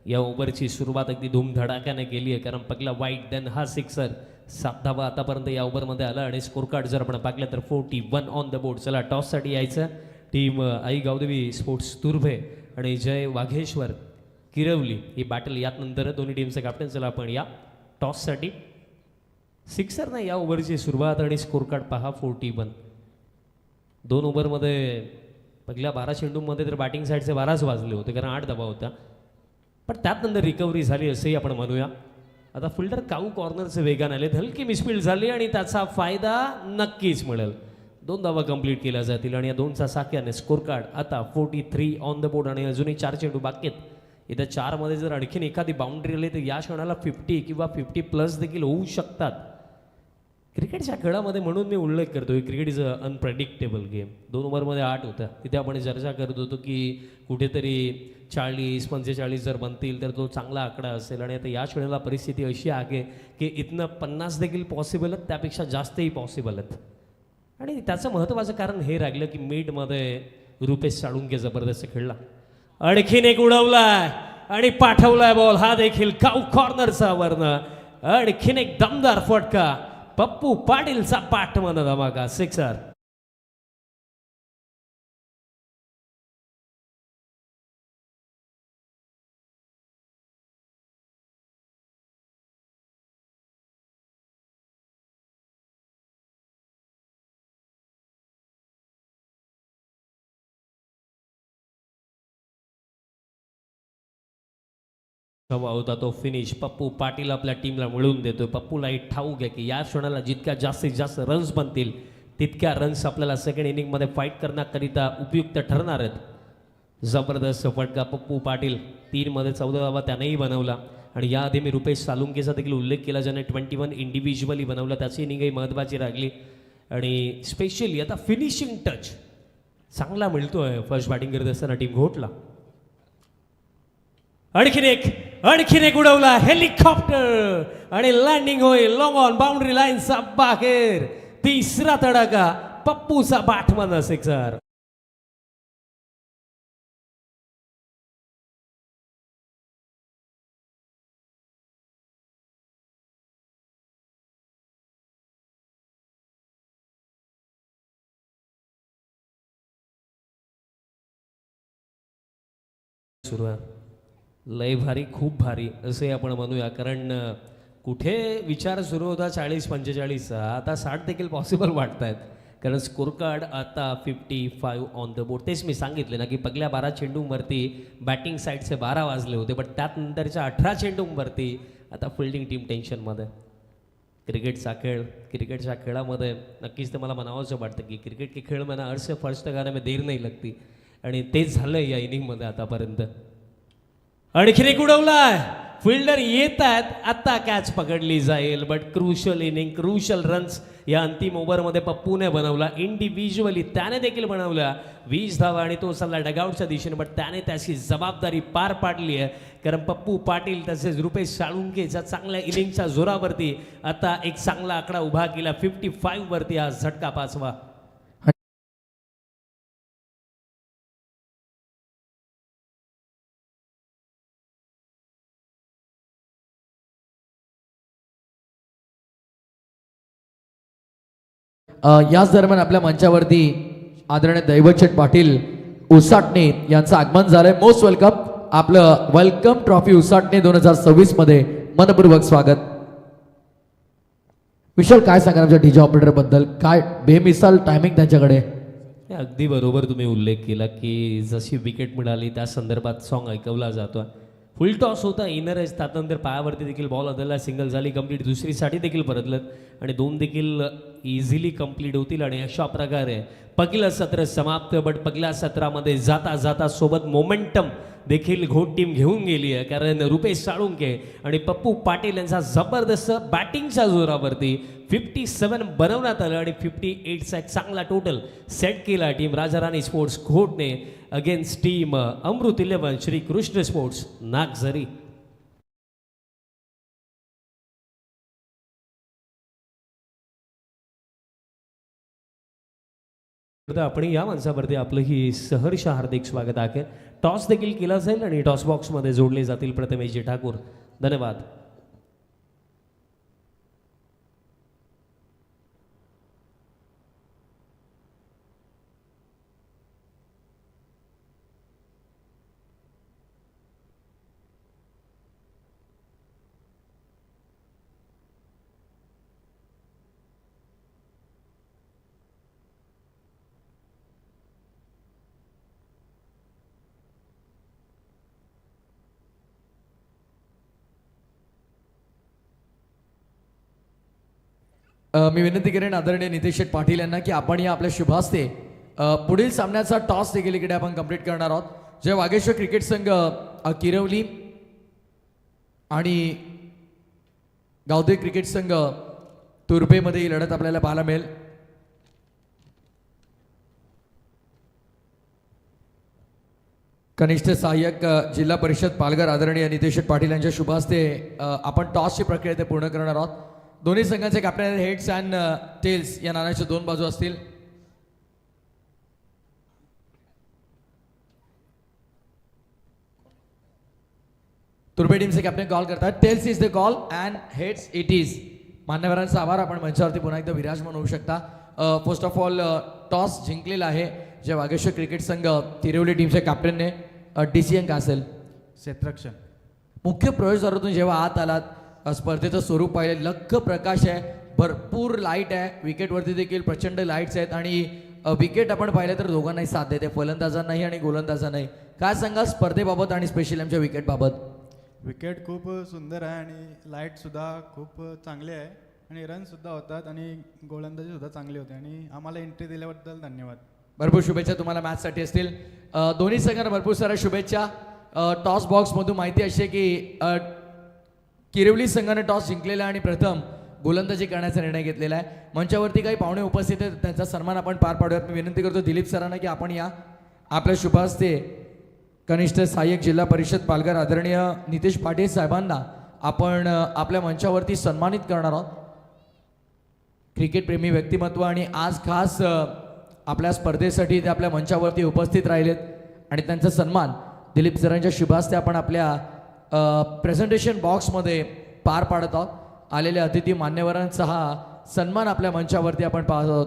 या ओव्हरची सुरुवात अगदी धूमधडाक्याने केली आहे. कारण पहिला वाईट, देन हा सिक्सर. 7 धावा आतापर्यंत या ओव्हरमध्ये आला आणि स्कोर कार्ड जर आपण पाहिलं तर 41 ऑन द बोर्ड. चला टॉससाठी यायचं. टीम आई गावदेवी स्पोर्ट्स तुर्भे आणि जय वाघेश्वर किरवली ही बॅटल यात नंतर दोन्ही टीमचे कॅप्टन. चला आपण या टॉससाठी. सिक्सर नाही या ओव्हरची सुरुवात आणि स्कोर कार्ड पहा 41. 2 ओव्हरमध्ये पहिल्या 12 चेंडूमध्ये तर बॅटिंग साईडचे 12च वाजले होते कारण 8 धावा होता. पण त्यात नंतर रिकव्हरी झाली असंही आपण म्हणूया. आता फिल्डर काऊ कॉर्नरचे वेगाने आले, हलकी मिसफील्ड झाली आणि त्याचा फायदा नक्कीच मिळेल. 2 धावा कंप्लीट केल्या जातील आणि या 2चा साक्याने स्कोर कार्ड आता 43 ऑन द बोर्ड. आणि अजूनही 4 चेंडू बाकी आहेत. इथं 4 मध्ये जर आणखीन एखादी बाउंड्री आली तर या क्षणाला 50 किंवा 50+ देखील होऊ शकतात. क्रिकेटच्या खेळामध्ये म्हणून मी उल्लेख करतो की cricket is a unpredictable game. 2 ओव्हरमध्ये 8 होता. तिथे आपण चर्चा करत होतो की कुठेतरी 40-45 जर बनतील तर तो चांगला आकडा असेल. आणि आता या क्षणाला परिस्थिती अशी आहे की इथनं 50 देखील पॉसिबल आहेत, त्यापेक्षा जास्तही पॉसिबल आहेत. आणि त्याचं महत्त्वाचं कारण हे राहिलं की मिडमध्ये रुपेश साळुंके जबरदस्त खेळला. आणखीन एक उडवलाय आणि पाठवलाय बॉल. हा देखील काऊ कॉर्नरचा वरनं. आणखीन एक दमदार फटका. पप्पू पाटीलचा पाठमधला धमाका. सिक्सर. हवा होता तो फिनिश पप्पू पाटील आपल्या टीमला मिळवून देतोय. पप्पूला ही ठाऊक आहे की या क्षणाला जितक्या जास्तीत जास्त रन्स बनतील तितक्या रन्स आपल्याला सेकंड इनिंगमध्ये फाईट करण्याकरिता उपयुक्त ठरणार आहेत. जबरदस्त फटका पप्पू पाटील. 3 मध्ये 14 धावा त्यानेही बनवला. आणि याआधी मी रुपेश सालुंकेचा देखील उल्लेख केला ज्याने 21 इंडिव्हिज्युअली बनवला. त्याची इनिंगही महत्त्वाची राहिली. आणि स्पेशली आता फिनिशिंग टच चांगला मिळतोय फर्स्ट बॅटिंग करत असताना टीम घोटला. आणखीन एक उडवला. हेलिकॉप्टर आणि लँडिंग होईल लॉंग ऑन बाउंड्री लाईनचा बाहेर. 3रा तडाखा पप्पूचा बॅटमधला सिक्सर. सुरू आहे लय भारी, खूप भारी असे आपण म्हणूया. कारण कुठे विचार सुरू होता 40-45चा, आता 60 देखील पॉसिबल वाटत आहेत. कारण स्कोर कार्ड आता 55 ऑन द बोर्ड. तेच मी सांगितले ना की पहिल्या 12 चेंडूंवरती बॅटिंग साईडचे 12 वाजले होते. पण त्यानंतरच्या 18 चेंडूंवरती आता फिल्डिंग टीम टेन्शनमध्ये. क्रिकेटच्या खेळामध्ये नक्कीच ते मला म्हणावंसं वाटतं की क्रिकेट के खेळ म्हणा अर्से फर्स्ट गाने में देर नाही लागती आणि तेच झालं या इनिंगमध्ये आतापर्यंत. आणखीन एक उडवलाय, फिल्डर येत आहेत, आता कॅच पकडली जाईल. But crucial inning, crucial runs या अंतिम ओव्हरमध्ये पप्पूने बनवला. इंडिव्हिज्युअली त्याने देखील बनवला 20 धावा आणि तो चालला डगआउटच्या दिशेने. बट त्याने त्याची जबाबदारी पार पाडली आहे, कारण पप्पू पाटील तसेच रुपेश साळुंकेच्या चांगल्या इनिंगच्या जोरावरती आता एक चांगला आकडा उभा केला. 55 वरती हा झटका 5वा.
याच दरम्यान आपल्या मंचावरती आदरणीय दैवचेट पाटील उसाटणे यांचं आगमन झालंय. Most welcome. आपलं वेलकम ट्रॉफी उसाटणे 2026 मध्ये मनपूर्वक स्वागत. विशाल, काय सांगा आमच्या डीजे ऑपरेटर बद्दल? काय बेमिसाल टायमिंग त्यांच्याकडे.
हे अगदी बरोबर तुम्ही उल्लेख केला की जशी विकेट मिळाली त्या संदर्भात सॉन्ग ऐकवला जातो. फुल टॉस होता, इनर एज, त्यानंतर पायावरती देखील बॉल आदळला, सिंगल झाली कंप्लीट, दुसरीसाठी देखील परतलं आणि 2 देखील इझिली कंप्लीट होतील. आणि अशा प्रकारे पहिलं सत्र समाप्त. बट पहिल्या सत्रामध्ये जाता जाता सोबत मोमेंटम देखील घोट टीम घेऊन गेली आहे, कारण रुपेश साळुंके आणि पप्पू पाटील यांचा जबरदस्त बॅटिंगच्या जोरावरती 57 बनवण्यात आलं आणि 58चा एक चांगला टोटल सेट केला टीम राजाराणी स्पोर्ट्स घोटने अगेन्स्ट टीम अमृत 11 श्री कृष्ण स्पोर्ट्स नागझरी. आपण या माणसावरती आपलं ही सहर्ष हार्दिक स्वागत आहे. टॉस देखील केला जाईल आणि टॉस बॉक्समध्ये जोडले जातील प्रथमेशजी ठाकूर. धन्यवाद.
मी विनंती करेन आदरणीय नितेश शेठ पाटील यांना की आपण या आपल्या शुभास्ते पुढील सामन्याचा टॉस देखील इकडे आपण कंप्लीट करणार आहोत. जय वागेश्वर क्रिकेट संघ किरवली आणि गावदे क्रिकेट संघ तुर्भेमध्ये ही लढत आपल्याला पाहायला मिळेल. कनिष्ठ सहाय्यक जिल्हा परिषद पालघर आदरणीय नितेश शेठ पाटील यांच्या शुभास्ते आपण टॉसची प्रक्रिया ते पूर्ण करणार आहोत. दोन्ही संघांचे कॅप्टन हेड्स अँड टेल्स या नाण्याच्या 2 बाजू असतील. तुर्बे टीमचे कॅप्टन कॉल करतात. Tails is the call and heads it is. मान्यवरांचा आभार. आपण मंचावरती पुन्हा एकदा विराजमान होऊ शकता. फर्स्ट ऑफ ऑल टॉस जिंकलेला आहे जे वागेश्वर क्रिकेट संघ तिरवली टीमच्या कॅप्टनने. डिसिजन काय असेल?
क्षेत्ररक्षण.
मुख्य प्रवेशद्वारातून जेव्हा आत आलात स्पर्धेचं स्वरूप पाहिले, लख प्रकाश आहे, भरपूर लाईट आहे, विकेटवरती देखील प्रचंड लाईट्स आहेत आणि विकेट आपण पाहिलं तर दोघांनाही साथ देते, फलंदाजांनाही आणि गोलंदाजांनाही. काय सांगा स्पर्धेबाबत आणि स्पेशली आमच्या विकेटबाबत?
विकेट खूप सुंदर आहे आणि लाईटसुद्धा खूप चांगली आहे आणि रनसुद्धा होतात आणि गोलंदाजीसुद्धा चांगली होते आणि आम्हाला एंट्री दिल्याबद्दल धन्यवाद.
भरपूर शुभेच्छा तुम्हाला मॅचसाठी असतील. दोन्ही संघांना भरपूर साऱ्या शुभेच्छा. टॉस बॉक्समधून माहिती अशी आहे की किरवली संघाने टॉस जिंकलेला आणि प्रथम गोलंदाजी करण्याचा निर्णय घेतलेला आहे. मंचावरती काही पाहुणे उपस्थित आहेत, त्यांचा सन्मान आपण पार पाडूयात. मी विनंती करतो दिलीप सरांना की आपण या आपल्या शुभास्ते कनिष्ठ सहाय्यक जिल्हा परिषद पालघर आदरणीय नितेश पाटील साहेबांना आपण आपल्या मंचावरती सन्मानित करणार आहोत. क्रिकेट प्रेमी व्यक्तिमत्व आणि आज खास आपल्या स्पर्धेसाठी ते आपल्या मंचावरती उपस्थित राहिलेत आणि त्यांचा सन्मान दिलीप सरांच्या शुभास्ते आपण आपल्या प्रेझेंटेशन बॉक्समध्ये पार पाडत आहोत. आलेल्या अतिथी मान्यवरांचा हा सन्मान आपल्या मंचावरती आपण पाहत आहोत.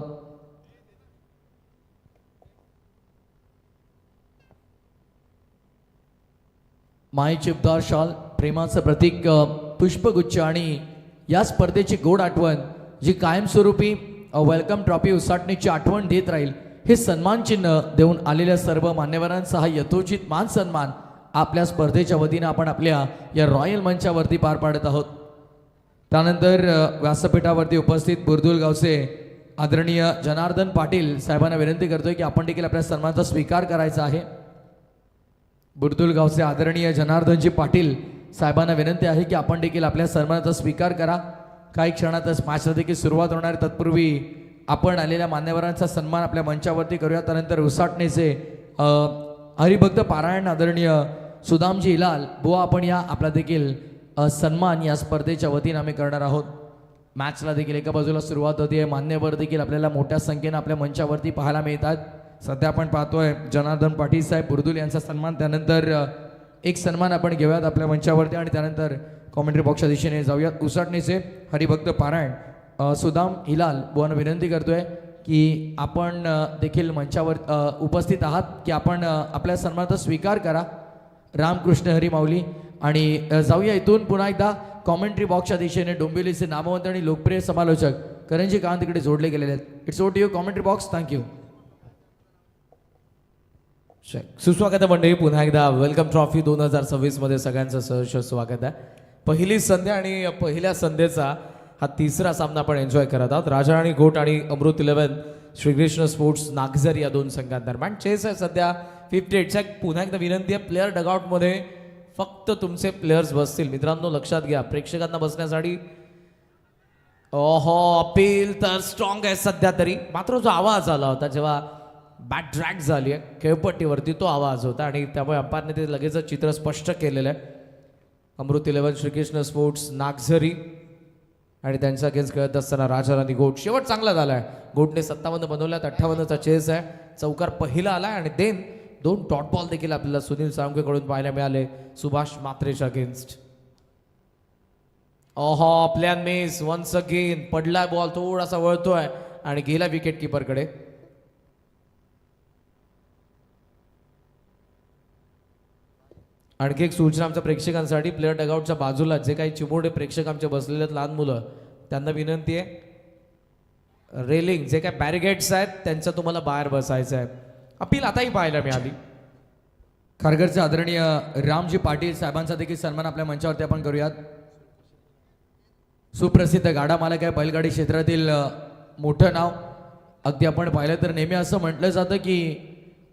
माई चिपदार शॉल, प्रेमाचं प्रतीक पुष्पगुच्छ आणि या स्पर्धेची गोड आठवण जी कायमस्वरूपी वेलकम ट्रॉफी उसाटणीची आठवण देत राहील, हे सन्मान चिन्ह देऊन आलेल्या सर्व मान्यवरांचा हा यथोचित मान सन्मान आपल्या स्पर्धेच्या वतीनं आपण आपल्या या रॉयल मंचावरती पार पाडत आहोत. त्यानंतर व्यासपीठावरती उपस्थित बुर्दुल गावचे आदरणीय जनार्दन पाटील साहेबांना विनंती करतोय की आपण देखील आपल्या सन्मानाचा स्वीकार करायचा आहे. बुर्दुल गावचे आदरणीय जनार्दनजी पाटील साहेबांना विनंती आहे की आपण देखील आपल्या सन्मानाचा स्वीकार करा. काही क्षणातच मॅचला देखील सुरुवात होणार आहे. तत्पूर्वी आपण आलेल्या मान्यवरांचा सन्मान आपल्या मंचावरती करूया. त्यानंतर उसाटणेचे हरिभक्त पारायण आदरणीय सुदामजी हिलाल बुवा आपण या आपला देखील सन्मान या स्पर्धेच्या वतीने आम्ही करणार आहोत. मॅचला देखील एका बाजूला सुरुवात होती आहे. मान्यवर देखील आपल्याला मोठ्या संख्येने आपल्या मंचावरती पाहायला मिळतात. सध्या आपण पाहतोय जनार्दन पाटील साहेब बुर्दुल यांचा सन्मान. त्यानंतर एक सन्मान आपण घेऊयात आपल्या मंचावरती आणि त्यानंतर कॉमेंट्री बॉक्सच्या दिशेने जाऊयात. उसाटणीचे हरिभक्त पारायण सुदाम हिलाल बुवांना विनंती करतोय की आपण देखील मंचावर उपस्थित आहात की आपण आपल्या सन्मानाचा स्वीकार करा. रामकृष्ण हरी माऊली. आणि जाऊया इथून पुन्हा एकदा कॉमेंट्री बॉक्सच्या दिशेने डोंबिवलीचे नामवंत आणि लोकप्रिय समालोचक करंजी कांत तिकडे जोडले गेलेले आहेत. It's over to you commentary box. Thank you. सुस्वागत मंडळी, पुन्हा एकदा वेलकम ट्रॉफी 2026 मध्ये सगळ्यांचं सहर्ष स्वागत आहे. पहिली संधी आणि पहिल्या संधीचा हा तिसरा सामना आपण एन्जॉय करत आहोत. राजाराणी गोट आणि अमृत 11 श्रीकृष्ण स्पोर्ट्स नागझर या दोन संघांदरम्यान चेस आहे सध्या 58. पुन्हा एकदा विनंती आहे, प्लेअर डगआउटमध्ये फक्त तुमचे प्लेयर्स बसतील. मित्रांनो लक्षात घ्या, प्रेक्षकांना बसण्यासाठी अपील तर स्ट्रॉंग आहे सध्या तरी. मात्र जो आवाज आला होता जेव्हा बॅट ड्रॅग झाली आहे खेळपट्टीवरती, तो आवाज होता आणि त्यामुळे अंपायरने ते लगेच चित्र स्पष्ट केलेलं आहे. अमृत 11 श्रीकृष्ण स्पोर्ट्स नागझरी आणि त्यांच्या अगेन्स्ट खेळत असताना राजाराणी गोट. शेवट चांगला झाला आहे. गोटने 57 बनवल्यात, 58चा चेस आहे. चौकार पहिला आला आणि देन 2 डॉट बॉल देखील आपल्याला सुनील साळुंखेकडून पाहायला मिळाले सुभाष मात्रेच्या against. Plan miss once again. पडलाय बॉल, थोडासा वळतोय आणि गेला विकेट किपरकडे. आणखी एक सूचना आमच्या प्रेक्षकांसाठी, प्लेअर डगआउटच्या बाजूला जे काही चिमुरडे प्रेक्षक आमचे बसलेले आहेत, लहान मुलं, त्यांना विनंती आहे, रेलिंग जे काही बॅरिगेट्स आहेत त्यांच्या तुम्हाला बाहेर बसायचं आहे. अपील आताही पाहायला मिळाली. खारघरचे आदरणीय रामजी पाटील साहेबांचा देखील सन्मान आपल्या मंचावरती आपण करूयात. सुप्रसिद्ध गाडा मालक आहे, बैलगाडी क्षेत्रातील मोठं नाव. अगदी आपण पाहिलं तर नेहमी असं म्हटलं जातं की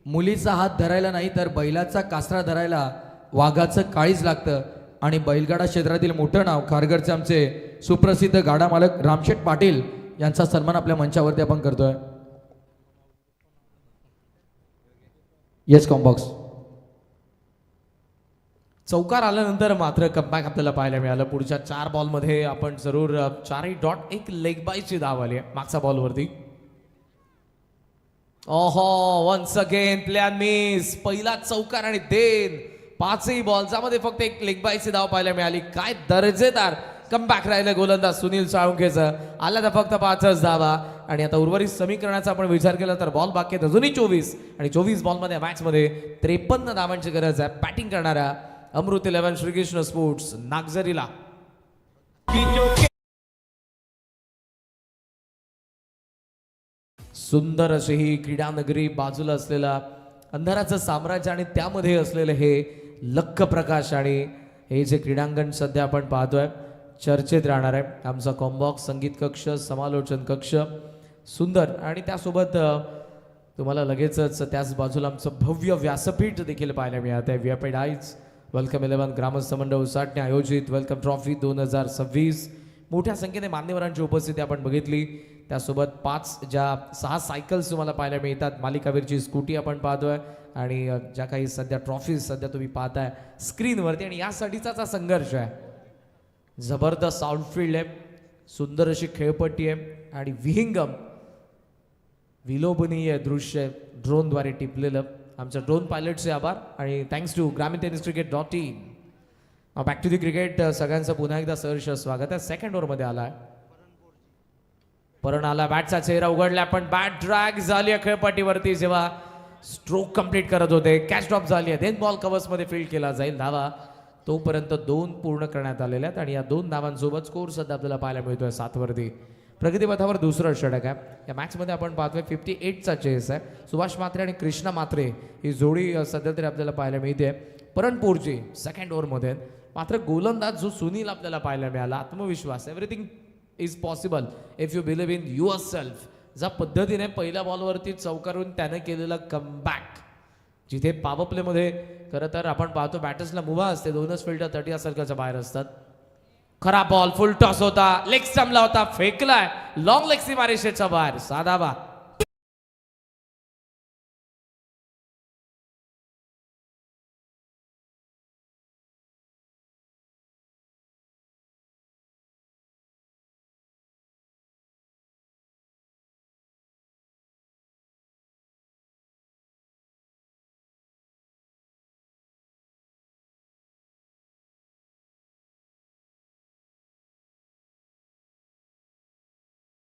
मुलीचा हात धरायला नाही तर बैलाचा कासरा धरायला वाघाचं काळीज लागतं. आणि बैलगाडा क्षेत्रातील मोठं नाव खारघरचे आमचे सुप्रसिद्ध गाडा मालक रामशेठ पाटील यांचा सन्मान आपल्या मंचावरती आपण करतोय. Yes combox. चौकार आल्यानंतर मात्र कमबॅक आपल्याला पाहायला मिळालं. पुढच्या 4 बॉलमध्ये आपण जरूर 4 डॉट, एक लेग बायची धाव आली आहे मागच्या बॉलवरती. Once again plan miss. पहिला चौकार आणि देन 5ही बॉल ज्यामध्ये फक्त एक लेग बायची धाव पाहायला मिळाली. काय दर्जेदार कमबॅक राहिलं गोलंदाज सुनील साळुंखेचं. आला तर फक्त 5च धावा. आणि आता उर्वरित समीकरणाचा आपण विचार केला तर बॉल बाकी आहेत अजूनही 24 आणि 24 बॉलमध्ये मॅचमध्ये 53 धावांची गरज आहे. बॅटिंग करणाऱ्या अमृत 11 श्रीकृष्ण स्पोर्ट्स नागझरीला. सुंदर अशी ही क्रीडा नगरी, बाजूला असलेला अंधाराचं साम्राज्य आणि त्यामध्ये असलेलं हे लख प्रकाश आणि हे जे क्रीडांगण सध्या आपण पाहतोय चर्चेत राहणार आहे. आमचा कॉम्बॉक्स, संगीत कक्ष, समालोचन कक्ष सुंदर आणि त्यासोबत तुम्हाला लगेचच त्याच बाजूला आमचं भव्य व्यासपीठ देखील पाहायला मिळत आहे. व्यापीठ आईज वेलकम 11 ग्रामस्थ मंडळ उसाटणे आयोजित वेलकम ट्रॉफी 2026. मोठ्या संख्येने मान्यवरांची उपस्थिती आपण बघितली. त्यासोबत 6 सायकल्स तुम्हाला पाहायला मिळतात. मालिकावीरची स्कूटी आपण पाहतोय आणि ज्या काही सध्या ट्रॉफीज सध्या तुम्ही पाहताय स्क्रीनवरती. आणि यासाठीचा संघर्ष आहे. जबरदस्त आउटफील्ड आहे, सुंदर अशी खेळपट्टी आहे आणि विहिंगम विलोभनीय दृश्य ड्रोनद्वारे टिपलेलं. आमच्या ड्रोन पायलटचे आभार आणि थँक्स टू ग्रामीण tennis cricket .in. Back to the cricket. सगळ्यांचं पुन्हा एकदा सहर्ष स्वागत आहे. सेकंड ओव्हरमध्ये आलाय परण आला. बॅटचा चेहरा उघडला पण बॅट ड्रॅग झाली आहे खेळपट्टीवरती जेव्हा स्ट्रोक कंप्लीट करत होते. कॅच ड्रॉप झाली आहे. देन बॉल कव्हर्समध्ये फील्ड केला जाईल. धावा तोपर्यंत 2 पूर्ण करण्यात आलेल्या आहेत आणि या 2 धावांसोबत स्कोर सध्या आपल्याला पाहायला मिळतोय 7 वरती. प्रगतीपथावर दुसरं षटक आहे. या मॅचमध्ये आपण पाहतोय 58चा चेस आहे. सुभाष म्हात्रे आणि कृष्णा म्हात्रे ही जोडी सध्या तरी आपल्याला पाहायला मिळते. परनपूरची सेकंड ओव्हरमध्ये. मात्र गोलंदाज जो सुनील आपल्याला पाहायला मिळाला, आत्मविश्वास, everything is possible if you believe in your self. ज्या पद्धतीने पहिल्या बॉलवरती चौकारून त्याने केलेलं कमबॅक, जिथे पॉवर प्लेमध्ये खरं तर आपण पाहतो बॅटर्सला मुभा असते, दोनच फिल्डर 30 सर्कलच्या बाहेर असतात. खरा बॉल फुल टॉस होता, लेग स्टंपला होता, फेकलाय लॉंग लेग सी मारेशेच्या बाहेर, साधा बा.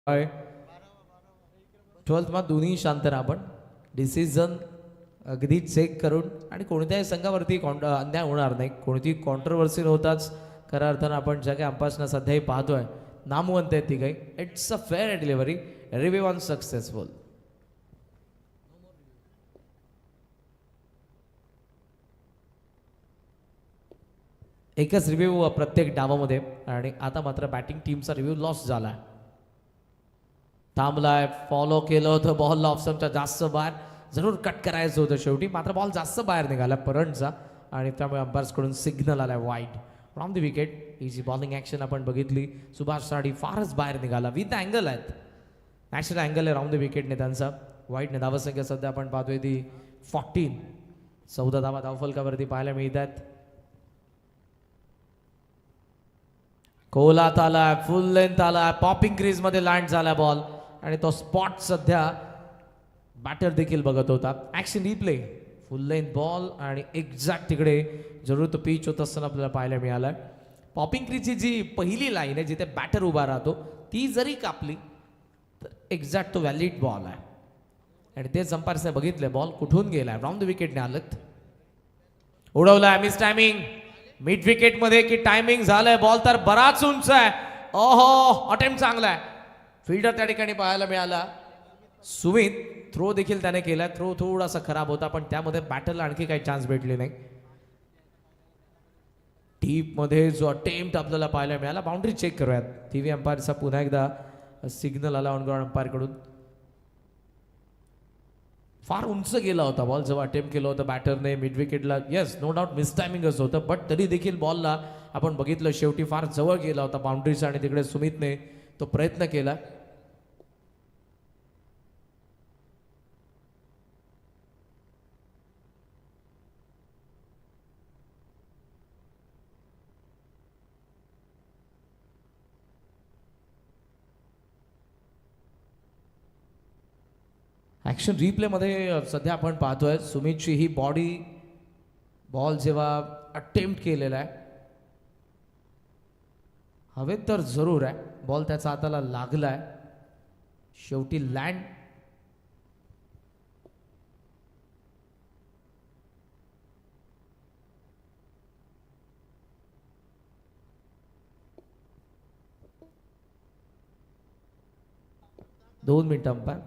आहे 12th दोन्ही शांत राहा. आपण डिसिजन अगदी चेक करून आणि कोणत्याही संघावरती अन्याय होणार नाही, कोणती कॉन्ट्रोवर्सी नव्हताच. खऱ्या अर्थानं आपण ज्या काही अंपासना सध्याही पाहतोय, नामवंत आहेत ती काही. It's a fair delivery, review on successful. एकच रिव्ह्यू प्रत्येक डावामध्ये आणि आता मात्र बॅटिंग टीमचा रिव्ह्यू लॉस झाला. थांबलाय, फॉलो केलं होतं बॉल ऑफ स्टंपच्या जास्त बाहेर, जरूर कट करायचं होतं शेवटी, मात्र बॉल जास्त बाहेर निघाला परंटचा आणि त्यामुळे अंपायर्सकडून सिग्नल आलाय wide from the wicket. Easy bowling action आपण बघितली. सुभाष साडी फारच बाहेर निघाला, विथ अँगल आहेत, नॅचरल अँगल आहे राऊंड द विकेटने त्यांचा. वाईडने धावसंख्या सध्या आपण पाहतोय ती 14, 14 धावा धावफलकावरती पाहायला मिळत आहेत. कोलात आलाय, फुल लेंथ आलाय, पॉपिंग क्रीज मध्ये लँड झाला बॉल आणि तो स्पॉट सध्या बॅटर देखील बघत होता. ऍक्शन रिप्ले, फुल लेंथ बॉल आणि एक्झॅक्ट तिकडे जरूर तो पिच होत असताना आपल्याला पाहायला मिळालाय. पॉपिंग क्रीजची जी पहिली लाईन आहे जिथे बॅटर उभा राहतो, ती जरी कापली तर एक्झॅक्ट तो व्हॅलिड बॉल आहे आणि तेच अंपायर्सने बघितले, बॉल कुठून गेलाय, राऊंड द विकेटने आलत. उडवलाय, मिस टायमिंग मिड विकेट मध्ये की टायमिंग झालंय, बॉल तर बराच उंच आहे. ओहो, अटेम्प्ट चांगला आहे, फिल्डर त्या ठिकाणी पाहायला मिळाला. सुमित थ्रो देखील त्याने केला, थ्रो थोडासा खराब होता पण त्यामध्ये बॅटरला आणखी काही चान्स भेटले नाही. डीप मध्ये जो अटेम्प्ट आपल्याला पाहायला मिळाला, बाउंड्री चेक करूयात. टीव्ही अंपायरचा पुन्हा एकदा सिग्नल आला ऑनग्राउंड अंपायर कडून. फार उंच गेला होता बॉल जेव्हा अटेम्प्ट केलं होतं बॅटरने मिड विकेटला. येस, नो डाऊट मिस टायमिंगच होतं, बट तरी देखील बॉलला आपण बघितलं शेवटी फार जवळ गेला होता बाउंड्रीचा आणि तिकडे सुमितने तो प्रयत्न केला. ॲक्शन रिप्लेमध्ये सध्या आपण पाहतोय सुमितची ही बॉडी, बॉल जेव्हा अटेम्प्ट केलेला आहे हवेत तर जरूर आहे, बॉल त्याच्या हाताला लागलाय, शेवटी लँड. दोन मिनिटं अंपायर.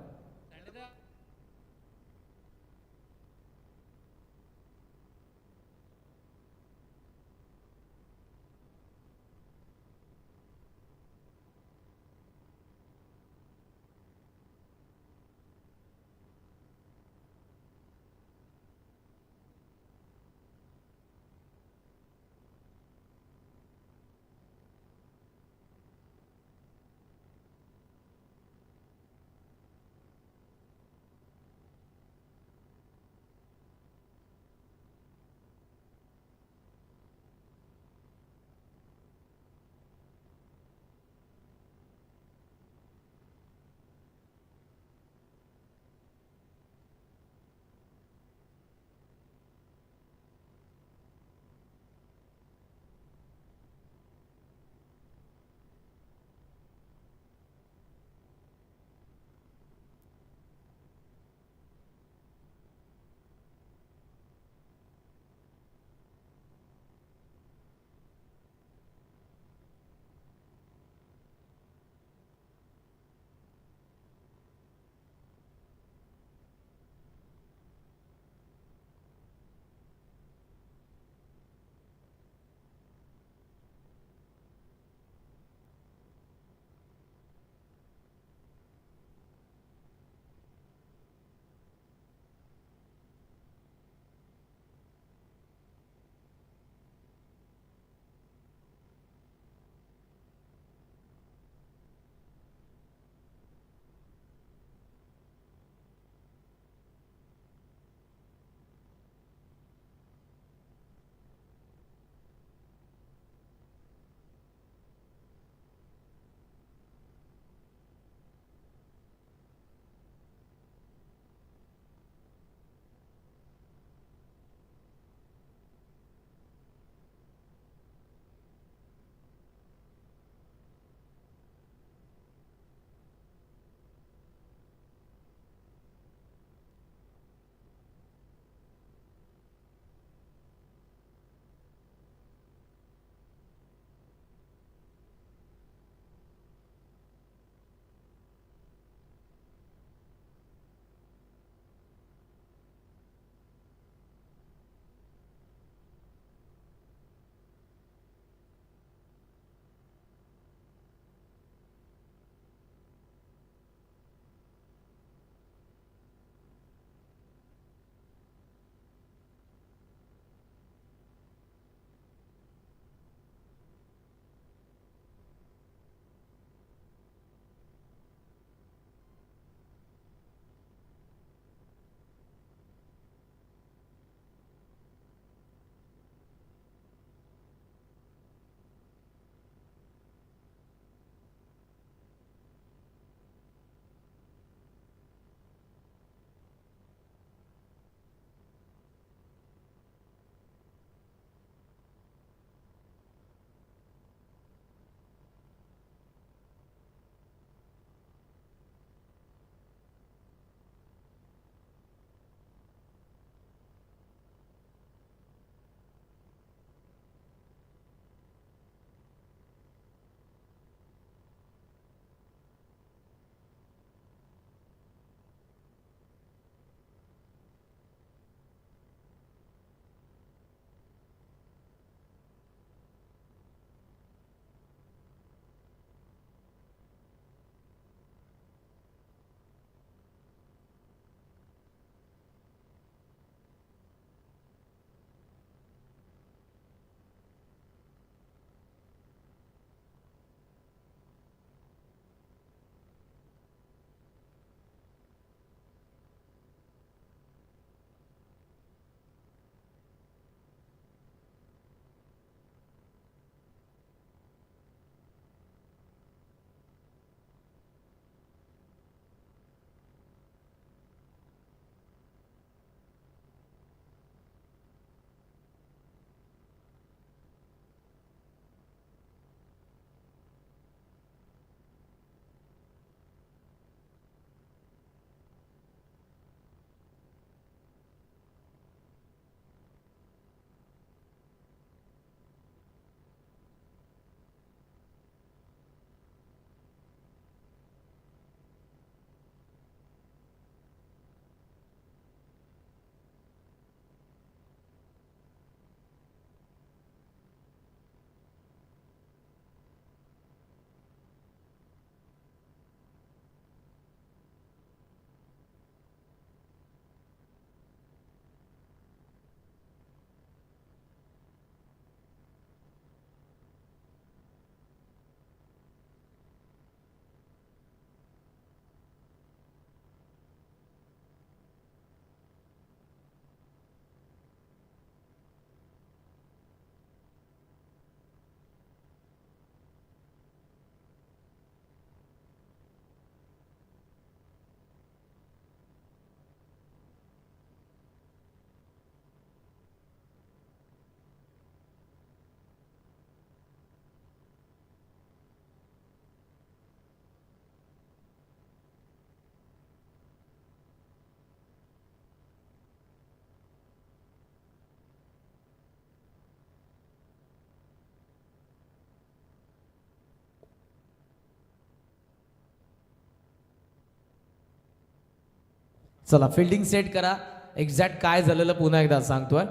चला फिल्डिंग सेट करा. एक्झॅक्ट काय झालेलं पुन्हा एकदा सांगतोय.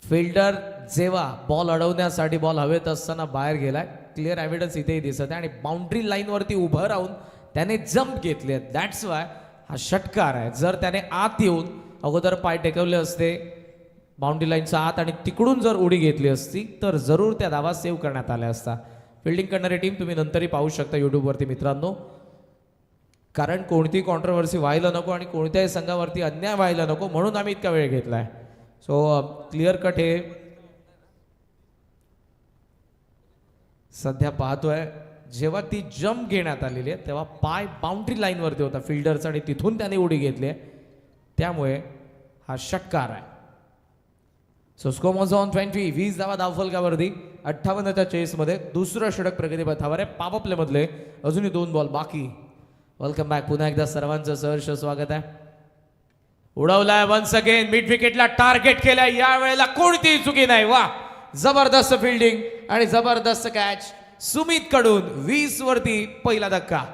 फिल्डर जेव्हा बॉल अडवण्यासाठी बॉल हवेत असताना बाहेर गेलाय, क्लिअर एव्हिडन्स इथेही दिसत आहे, आणि बाउंड्री लाईनवरती उभं राहून त्याने जम्प घेतले. दॅट्स वाय हा षटकार आहे. जर त्याने आत येऊन अगोदर पाय टेकवले असते बाउंड्री लाईनच्या आत आणि तिकडून जर उडी घेतली असती तर जरूर त्या धावा सेव्ह करण्यात आल्या असता. फिल्डिंग करणारी टीम तुम्ही नंतरही पाहू शकता यूट्यूबवरती मित्रांनो, कारण कोणती कॉन्ट्रोवर्सी व्हायला नको आणि कोणत्याही संघावरती अन्याय व्हायला नको म्हणून आम्ही इतका वेळ घेतलाय. सो क्लिअर कट हे सध्या पाहतोय. जेव्हा ती जम्प घेण्यात आलेली आहे तेव्हा पाय बाउंड्री लाईनवरती होता फिल्डरचा आणि तिथून त्याने उडी घेतली आहे, त्यामुळे हा षटकार आहे. So score was on 20. 20 धावा धावफलकावरती 58च्या चेसमध्ये. दुसरं षटक प्रगतीपथावर आहे. पॉवर प्ले मधले अजूनही 2 बॉल बाकी. Welcome back. पुन्हा एकदा सर्वांचं सहर्ष स्वागत आहे. उडवलाय वन्स अगेन, मिड विकेटला टार्गेट केलाय. या वेळेला कोणतीही चुकी नाही. वा, जबरदस्त फिल्डिंग आणि जबरदस्त कॅच सुमित कडून. 20 वरती पहिला धक्का.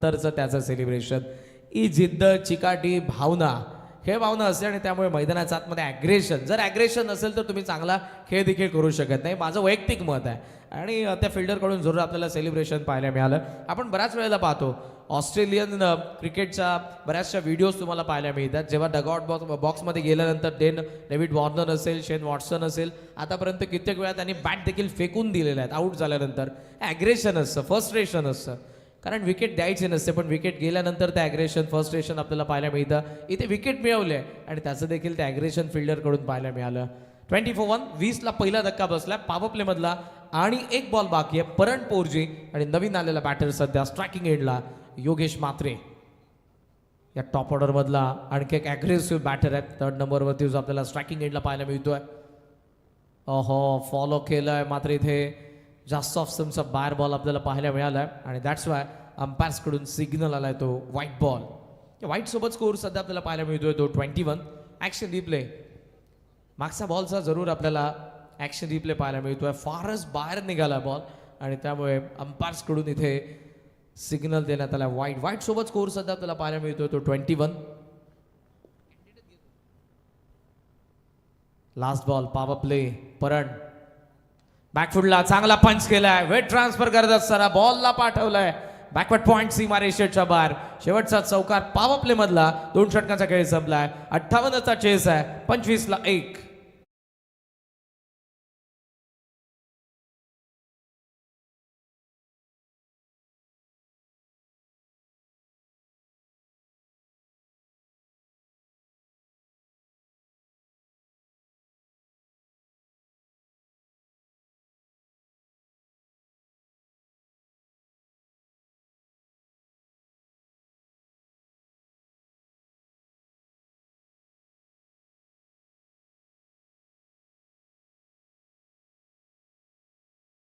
तरचं त्याचं सेलिब्रेशन, ही जिद्द, चिकाटी, भावना, हे भावना असते आणि त्यामुळे मैदानाच्या आतमध्ये ॲग्रेशन, जर ॲग्रेशन नसेल तर तुम्ही चांगला खेळ देखील करू शकत नाही. माझं वैयक्तिक मत आहे. आणि त्या फिल्डरकडून जरूर आपल्याला सेलिब्रेशन पाहायला मिळालं. आपण बऱ्याच वेळेला पाहतो ऑस्ट्रेलियन क्रिकेटच्या बऱ्याचशा व्हिडिओज तुम्हाला पाहायला मिळतात. जेव्हा डगआउट बॉक्समध्ये गेल्यानंतर डेव्हिड वॉर्नर असेल, शेन वॉटसन असेल, आतापर्यंत कित्येक वेळा त्यांनी बॅट देखील फेकून दिलेल्या आहेत आऊट झाल्यानंतर. ॲग्रेशन असतं, फ्रस्ट्रेशन असतं, कारण विकेट द्यायची नसते, पण विकेट गेल्यानंतर ते ॲग्रेशन, फ्रस्ट्रेशन आपल्याला पाहायला मिळतं. इथे विकेट मिळवले आणि त्याचं देखील ते ॲग्रेशन फिल्डरकडून पाहायला मिळालं. 24-1. 20ला पहिला धक्का बसला पॉवर प्ले मधला आणि 1 बॉल बाकी आहे. परण पोरजी आणि नवीन आलेला बॅटर सध्या स्ट्रायकिंग एंडला योगेश मात्रे. या टॉप ऑर्डर मधला आणखी एक ॲग्रेसिव्ह बॅटर आहे. 3rd नंबरवरती जो आपल्याला स्ट्रायकिंग एंडला पाहायला मिळतोय. फॉलो केलंय मात्र इथे जास्त ऑफ स्टंपचा बाहेर बॉल आपल्याला पाहायला मिळाला आहे आणि दॅट्स वाय अंपायर्सकडून सिग्नल आलाय तो व्हाईट बॉल. व्हाईट सोबत स्कोर सध्या आपल्याला पाहायला मिळतोय तो 21. ॲक्शन रिप्ले, मागचा बॉलचा जरूर आपल्याला ॲक्शन रिप्ले पाहायला मिळतोय. फारच बाहेर निघाला बॉल आणि त्यामुळे अंपायर्सकडून इथे सिग्नल देण्यात आला. व्हाईट सोबत स्कोर सध्या आपल्याला पाहायला मिळतोय तो 21. Last ball power play. परण बॅकफुटला चांगला पंच केलाय. वेट ट्रान्सफर करत असताना बॉलला पाठवलाय बॅकवर्ड पॉइंट सीमारेषेच्या बाहेर. शेवटचा चौकार पॉवर प्ले मधला. 2 षटकांचा खेळ संपलाय. 58चा चेस आहे. 25ला 1.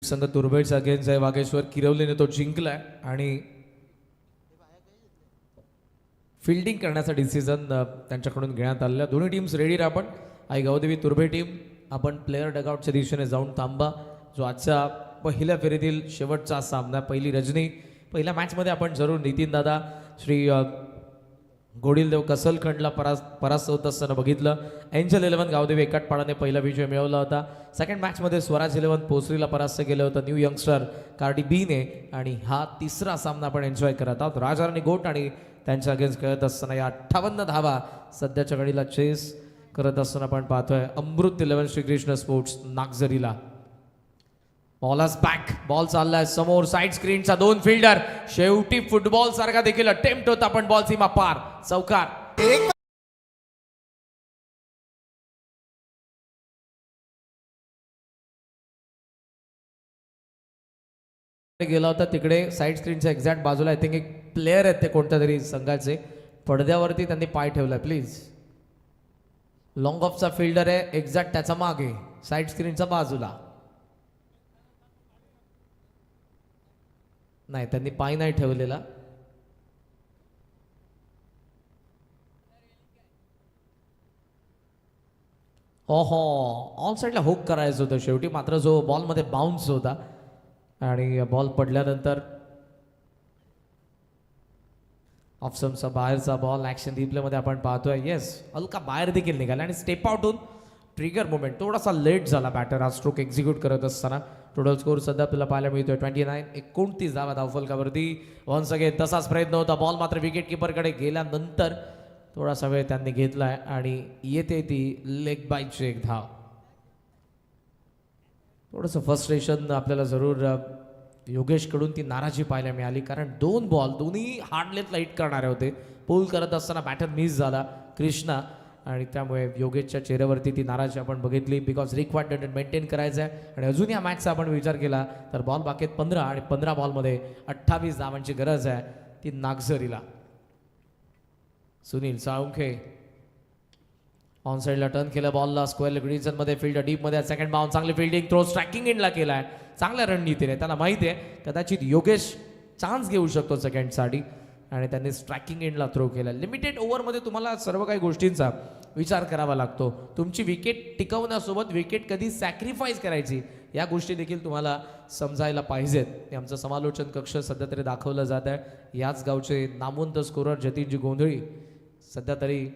संघ तुर्भेटचा अगेन्स्ट आहे. वागेश्वर किरवलीने तो जिंकलाय आणि फिल्डिंग करण्याचा डिसिजन त्यांच्याकडून घेण्यात आलेला. दोन्ही टीम्स रेडी राहा. आपण आई गावदेवी तुर्भे टीम, आपण प्लेअर डगआउटच्या दिशेने जाऊन थांबा. जो आजच्या पहिल्या फेरीतील शेवटचा सामना, पहिली रजनी. पहिल्या मॅचमध्ये आपण जरूर नितीन दादा, श्री गोडीलदेव कसलखंडला परास्त होत असताना बघितलं. एंजल 11 गावदेवी एकाटपाडाने पहिला विजय मिळवला होता. सेकंड मॅचमध्ये स्वराज 11 पोसरीला परास्त केलं होतं न्यू यंगस्टर कार्डी बीने. आणि हा तिसरा सामना आपण एन्जॉय करत आहोत. राजाराणी गोट आणि त्यांच्या अगेन्स्ट खेळत असताना या 58 धावा सध्याच्या घडीला चेस करत असताना आपण पाहतोय अमृत 11 श्रीकृष्ण स्पोर्ट्स नागझरीला. बॉलच बॅक, बॉल चाललाय समोर साईड स्क्रीनचा. 2 फिल्डर, शेवटी फुटबॉल सारखा देखील अटेम्प्ट होता पण बॉल सीमा पार. चौकार. गेला होता तिकडे साईड स्क्रीनच्या एक्झॅक्ट बाजूला. आय थिंक एक प्लेअर आहेत ते कोणत्या तरी संघाचे. पडद्यावरती त्यांनी पाय ठेवलाय. प्लीज, लॉंग ऑफचा फिल्डर आहे एक्झॅक्ट त्याचा मागे साईड स्क्रीनच्या बाजूला. नाही, त्यांनी पाय नाही ठेवलेला. ओहो, ऑन साईडला हुक करायचं होतं शेवटी, मात्र जो बॉलमध्ये बाउन्स होता आणि बॉल पडल्यानंतर ऑफसमचा बाहेरचा बॉल ॲक्शन रिप्लेमध्ये आपण पाहतोय. येस, हलका बाहेर देखील निघाला आणि स्टेप आउटहून ट्रिगर मोमेंट थोडासा लेट झाला बॅटर हा स्ट्रोक एक्झिक्यूट करत असताना. टोटल स्कोर सध्या आपल्याला पाहायला मिळतोय 29. 29 धावा धावफलकावरती. वन्स अगेन तसाच प्रयत्न होता, बॉल मात्र विकेट किपरकडे गेल्यानंतर थोडासा वेळ त्यांनी घेतलाय आणि येते ती लेग बायची एक धाव. थोडंसं फ्रस्ट्रेशन आपल्याला जरूर योगेशकडून ती नाराजी पाहायला मिळाली, कारण 2 बॉल दोन्ही हार्ड लेंथ लाईट करणारे होते. पुल करत असताना बॅटर मिस झाला कृष्णा आणि त्यामुळे योगेशच्या चेहऱ्यावरती ती नाराजी आपण बघितली. बिकॉज रिक्वायर्ड मेंटेन करायचं आहे आणि अजून या मॅचचा आपण विचार केला तर बॉल बाकीत 15 आणि 15 बॉलमध्ये 28 धावांची गरज आहे ती नागझरीला. सुनील साळुंखे ऑन साईडला टर्न केलं, बॉलला स्क्वेअर ग्रीजनमध्ये फील्ड डीपमध्ये सेकंड बाउन. चांगली फिल्डिंग, थ्रो स्ट्रायकिंग एंडला केलाय चांगल्या रणनीतीने. त्यांना माहिती आहे कदाचित योगेश चान्स घेऊ शकतो सेकंडसाठी आणि त्यांनी स्ट्रायकिंग एंडला थ्रो केला. लिमिटेड ओव्हरमध्ये तुम्हाला सर्व काही गोष्टींचा विचार करावा लागतो. तुमची विकेट टिकवण्यासोबत विकेट कधी सॅक्रिफाईस करायची या गोष्टी देखील तुम्हाला समजायला पाहिजेत. हे आमचं समालोचन कक्ष सध्या तरी दाखवलं जात आहे. याच गावचे नामवंत स्कोरर जतीनजी गोंधळी सध्या तरी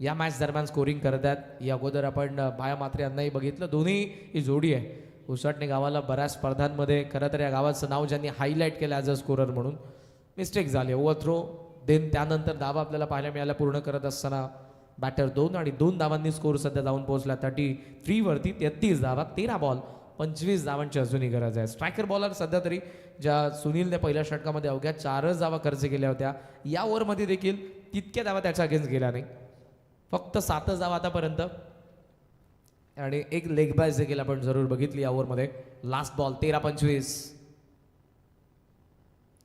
या मॅच दरम्यान स्कोरिंग करत आहेत. या अगोदर आपण भाया मात्रे यांनाही बघितलं, दोन्ही ही जोडी आहे. उसाटणे गावाला बऱ्याच स्पर्धांमध्ये खरं तर या गावाचं नाव ज्यांनी हायलाईट केलं ॲज अ स्कोरर म्हणून. मिस्टेक झाली, ओव्हर थ्रो देन त्यानंतर धावा आपल्याला पाहायला मिळाल्या. पूर्ण करत असताना बॅटर 2 आणि 2 धावांनी स्कोर सध्या जाऊन पोहोचला 33 वरती. 33 धावा, 13 बॉल 25 धावांची अजूनही गरज आहे. स्ट्रायकर बॉलर सध्या तरी ज्या सुनीलने पहिल्या षटकामध्ये अवघ्या 4च धावा खर्च केल्या होत्या, या ओव्हरमध्ये देखील तितक्या धावा त्याच्या अगेन्स्ट गेल्या नाही, फक्त 7च धावा आतापर्यंत आणि एक लेग बॅच देखील आपण जरूर बघितली या ओव्हरमध्ये. Last ball 13-25.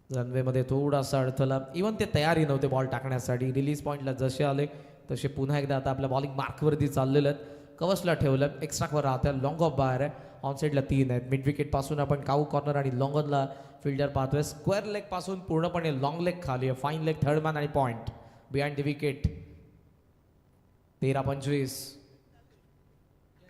रनवेमध्ये थोडासा अडथळा, इव्हन ते तयारी नव्हते बॉल टाकण्यासाठी. रिलीज पॉईंटला जसे आले तसे पुन्हा एकदा आता आपल्या बॉलिंग मार्कवरती चाललेलं आहेत. कवचला ठेवलं, एक्स्ट्रावर राहतं, लॉंग ऑफ बाहेर आहे. ऑन साईडला 3 आहेत. मिड विकेट पासून आपण काऊ कॉर्नर आणि लॉंग ऑनला फिल्डर पाहतोय. स्क्वेअर लेग पासून पूर्णपणे लॉंग लेग खाली आहे. फाईन लेग थर्ड मॅन आणि पॉईंट बिहाइंड द विकेट. 13-25.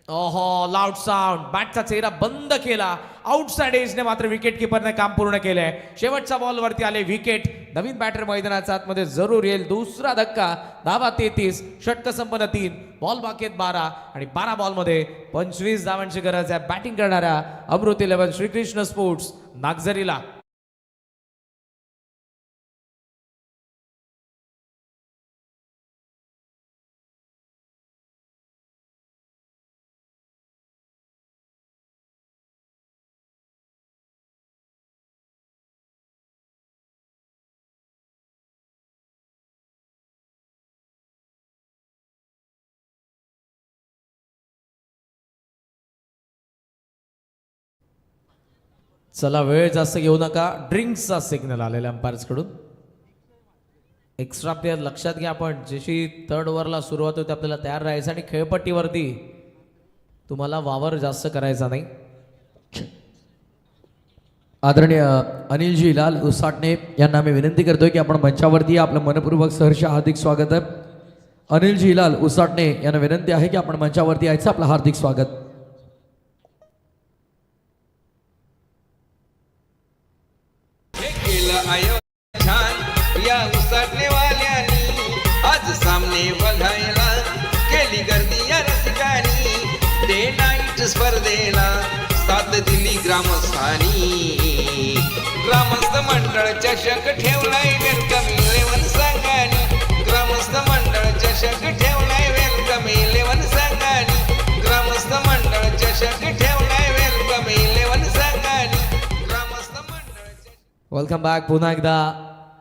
ओहो, लाऊड साऊंड, बॅटचा चेहरा बंद केला. आउटसाइड एजने मात्र विकेट किपरने काम पूर्ण केलंय. शेवटच्या बॉलवरती आले विकेट. नवीन बॅटर मैदानाच्या आतमध्ये जरूर येईल. दुसरा धक्का, धावा 33, षटक संपन्न 3, बॉल बाकीत 12 आणि 12 बॉलमध्ये 25 धावांची गरज आहे बॅटिंग करणाऱ्या अमृत 11 श्रीकृष्ण स्पोर्ट्स नागझरीला. चला, वेळ जास्त घेऊ नका. ड्रिंक्सचा सिग्नल आलेला अंपायर्स कडून. एक्स्ट्रा प्लेअर लक्षात घ्या, आपण जशी 3rd ओव्हरला सुरुवात होते आपल्याला तयार राहायचं आणि खेळपट्टीवरती तुम्हाला वावर जास्त करायचा नाही.
आदरणीय अनिलजी लाल उसाटणे यांना मी विनंती करतोय की आपण मंचावरती आपलं मनपूर्वक सहर्ष हार्दिक स्वागत आहे. अनिलजी लाल उसाटणे यांना विनंती आहे की आपण मंचावरती यायचं. आपलं हार्दिक स्वागत.
हे केलं आयोजन छान या उसाटणेवाल्यांनी. आज सामने बघायला केली गर्दी या रसिकांनी. डे नाईट स्पर्धेला साथ दिली ग्रामस्थांनी. ग्रामस्थ मंडळ चषक ठेवलाय वेलकम 11 संघानी. ग्रामस्थ मंडळ चषक ठेवलाय वेलकम 11 संघानी. ग्रामस्थ मंडळ चषक ठेवलाय वेलकम 11 संघानी. ग्रामस्थ मंडळ.
Welcome back. पुन्हा एकदा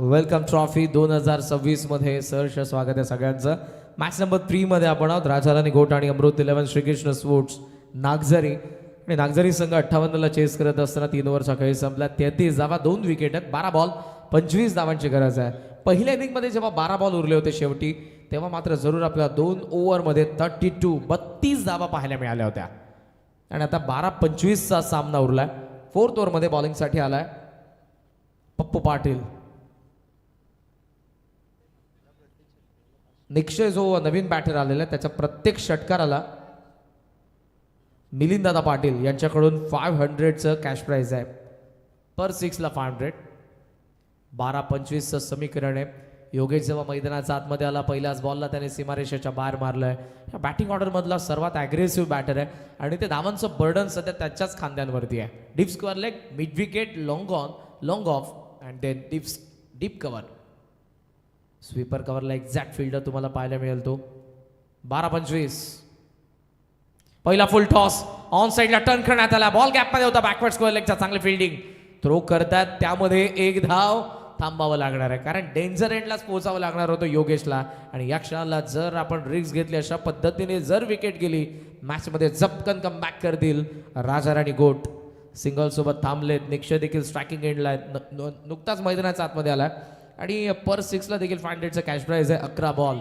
वेलकम ट्रॉफी 2026 मध्ये सहर्ष स्वागत आहे सगळ्यांचं. मॅच नंबर 3 मध्ये आपण आहोत. राजाराणी घोट आणि अमृत 11 श्रीकृष्ण स्पोर्ट्स नागझरी. आणि नागझरी संघ 58ला चेस करत असताना 3 ओव्हरचा खेळ संपला. 33 धावा, 2 विकेट आहेत. 12 बॉल 25 धावांची गरज आहे. पहिल्या इनिंगमध्ये जेव्हा 12 बॉल उरले होते शेवटी, तेव्हा मात्र जरूर आपल्याला 2 ओव्हरमध्ये 32 धावा पाहायला मिळाल्या होत्या. आणि आता 12-25चा सामना उरलाय. 4th ओव्हरमध्ये बॉलिंगसाठी आलाय पप्पू पाटील. निक्षय जो नवीन बॅटर आलेला आहे त्याच्या प्रत्येक षटकाराला मिलिंददादा पाटील यांच्याकडून 500चं कॅश प्राईज आहे. पर 6ला 500. 12-25चं समीकरण आहे. योगेश जेव्हा मैदानाच्या आतमध्ये आला पहिल्याच बॉलला त्याने सीमारेषेच्या बाहेर मारलंय. या बॅटिंग ऑर्डरमधला सर्वात ॲग्रेसिव्ह बॅटर आहे आणि ते धावांचं बर्डन सध्या त्याच्याच खांद्यांवरती आहे. Deep square leg, mid wicket, long on, long off and then deep cover. Sweeper कव्हरला एक्झॅक्ट फिल्डर तुम्हाला पाहायला मिळेल तो. 12-25. पहिला फुल टॉस ऑन साईडला टर्न करण्यात आला. बॉल गॅपमध्ये होता. बॅकवर्ड स्क्वेअर लेगचा चांगली फिल्डिंग. थ्रो करतात त्यामध्ये एक धाव थांबावं लागणार आहे कारण डेंजर एंडलाच पोहोचावं लागणार होतं योगेशला. आणि या क्षणाला जर आपण रिस्क घेतली अशा पद्धतीने जर विकेट गेली मॅचमध्ये झपकन कमबॅक करतील राजाराणी गोट. सिंगल सोबत थांबलेत. निक्षय देखील स्ट्रायकिंग एंडला नुकताच मैदानाच्या आतमध्ये आला आणि पर 6ला देखील 500चं कॅश प्राईज आहे. 11 बॉल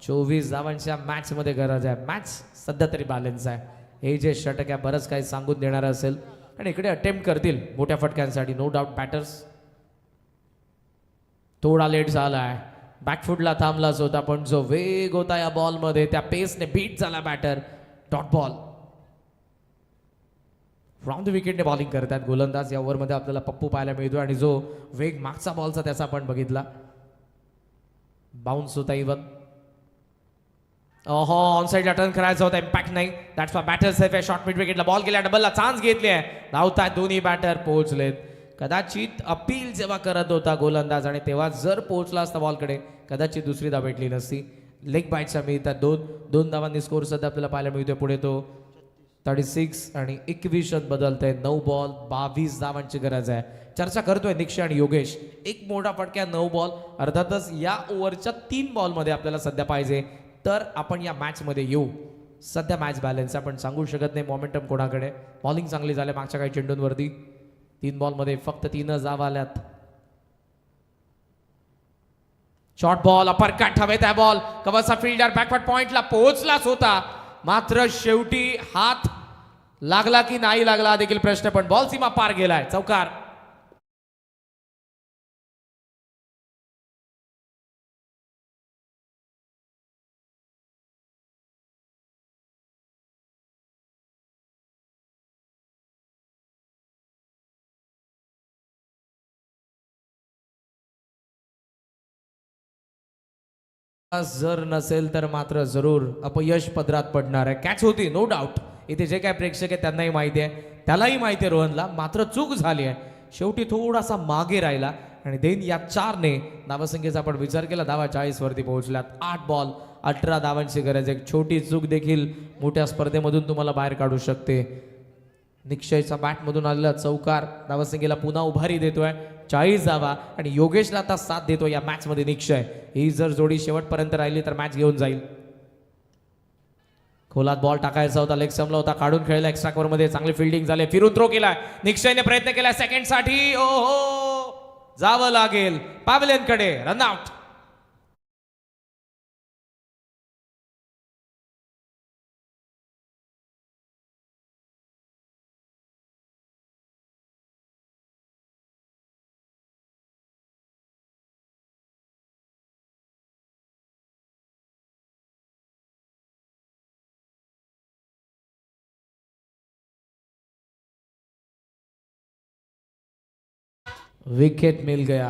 24 धावांच्या मॅचमध्ये गरज आहे. मॅच सध्या तरी बॅलन्स आहे. हे जे षटक आहे बरंच काही सांगून देणार असेल आणि इकडे अटेम्प्ट करतील मोठ्या फटक्यांसाठी नो डाऊट बॅटर्स. थोडा लेट झाला आहे. बॅकफुटला थांबलाच होता पण जो वेग होता या बॉलमध्ये त्या पेसने बीट झाला batter. Dot ball. From the विकेटने बॉलिंग करतात गोलंदाज. या ओव्हरमध्ये आपल्याला पप्पू पाहायला मिळतो आणि जो वेग मागचा बॉलचा त्याचा आपण बघितला. बाउन्स होता इवन. ऑन साईडला टर्न करायचा होता. इम्पॅक्ट नाही. दॅट्स फॉर बॅटर सेफ आहे. शॉर्ट मिड विकेटला बॉल गेला. डबलला चान्स घेतली आहे. धावतात दोन्ही बॅटर पोहोचलेत. कदाचित अपील जेव्हा करत होता गोलंदाज आणि तेव्हा जर पोहोचला असता बॉलकडे कदाचित दुसरी धाव भेटली नसती. लेग बाईटच्या मिळतात दोन धावांनी स्कोर सध्या आपल्याला पाहायला मिळतोय. पुढे तो 36 आणि 21 बदलतंय. 9 बॉल 22 धावांची गरज आहे. चर्चा करतोय निक्षय आणि योगेश. एक मोठा फटक्या 9 बॉल. अर्थातच या ओव्हरच्या 3 बॉलमध्ये आपल्याला सध्या पाहिजे तर आपण या मॅचमध्ये येऊ. सध्या मॅच बॅलन्स आपण सांगू शकत नाही मोमेंटम कोणाकडे. बॉलिंग चांगली झाली मागच्या काही चेंडूंवरती. 3 बॉलमध्ये फक्त 3 धावा आल्यात. शॉर्ट बॉल अपर कट हवेत आहे बॉल. कवरचा फिल्डर बॅकवर्ड पॉइंटला पोहोचलाच होता मात्र शेवटी हात लागला की नाही लागला हा देखील प्रश्न पण बॉल सीमा पार गेलाय. चौकार. जर नसेल तर मात्र जरूर अपयश पदरात पडणार आहे. कॅच होती नो डाऊट. इथे जे काय प्रेक्षक आहे त्यांनाही माहिती आहे त्यालाही माहिती आहे रोहनला. मात्र चूक झाली आहे. शेवटी थोडासा मागे राहिला आणि देन या 4ने धावसंख्येचा आपण विचार केला धावा 40 वरती पोहोचल्यात. 8 बॉल 18 धावांची गरज आहे. छोटी चूक देखील मोठ्या स्पर्धेमधून तुम्हाला बाहेर काढू शकते. निक्षयचा बॅटमधून आलेला चौकार धावसंख्येला पुन्हा उभारी देतोय. 40 धावा आणि योगेशला आता साथ देतो या मॅच मध्ये निक्षय. ही जर जोडी शेवटपर्यंत राहिली तर मॅच घेऊन जाईल. खोलात बॉल टाकायचा होता. लेग समला होता. काढून खेळला. एक्स्ट्रा कव्हर मध्ये चांगली फिल्डिंग झाली. फिरून थ्रो केलाय. निक्षयने प्रयत्न केलाय सेकंड साठी. ओहो जावं लागेल पॅव्हलियन कडे. रनआउट. विकेट मिल गया.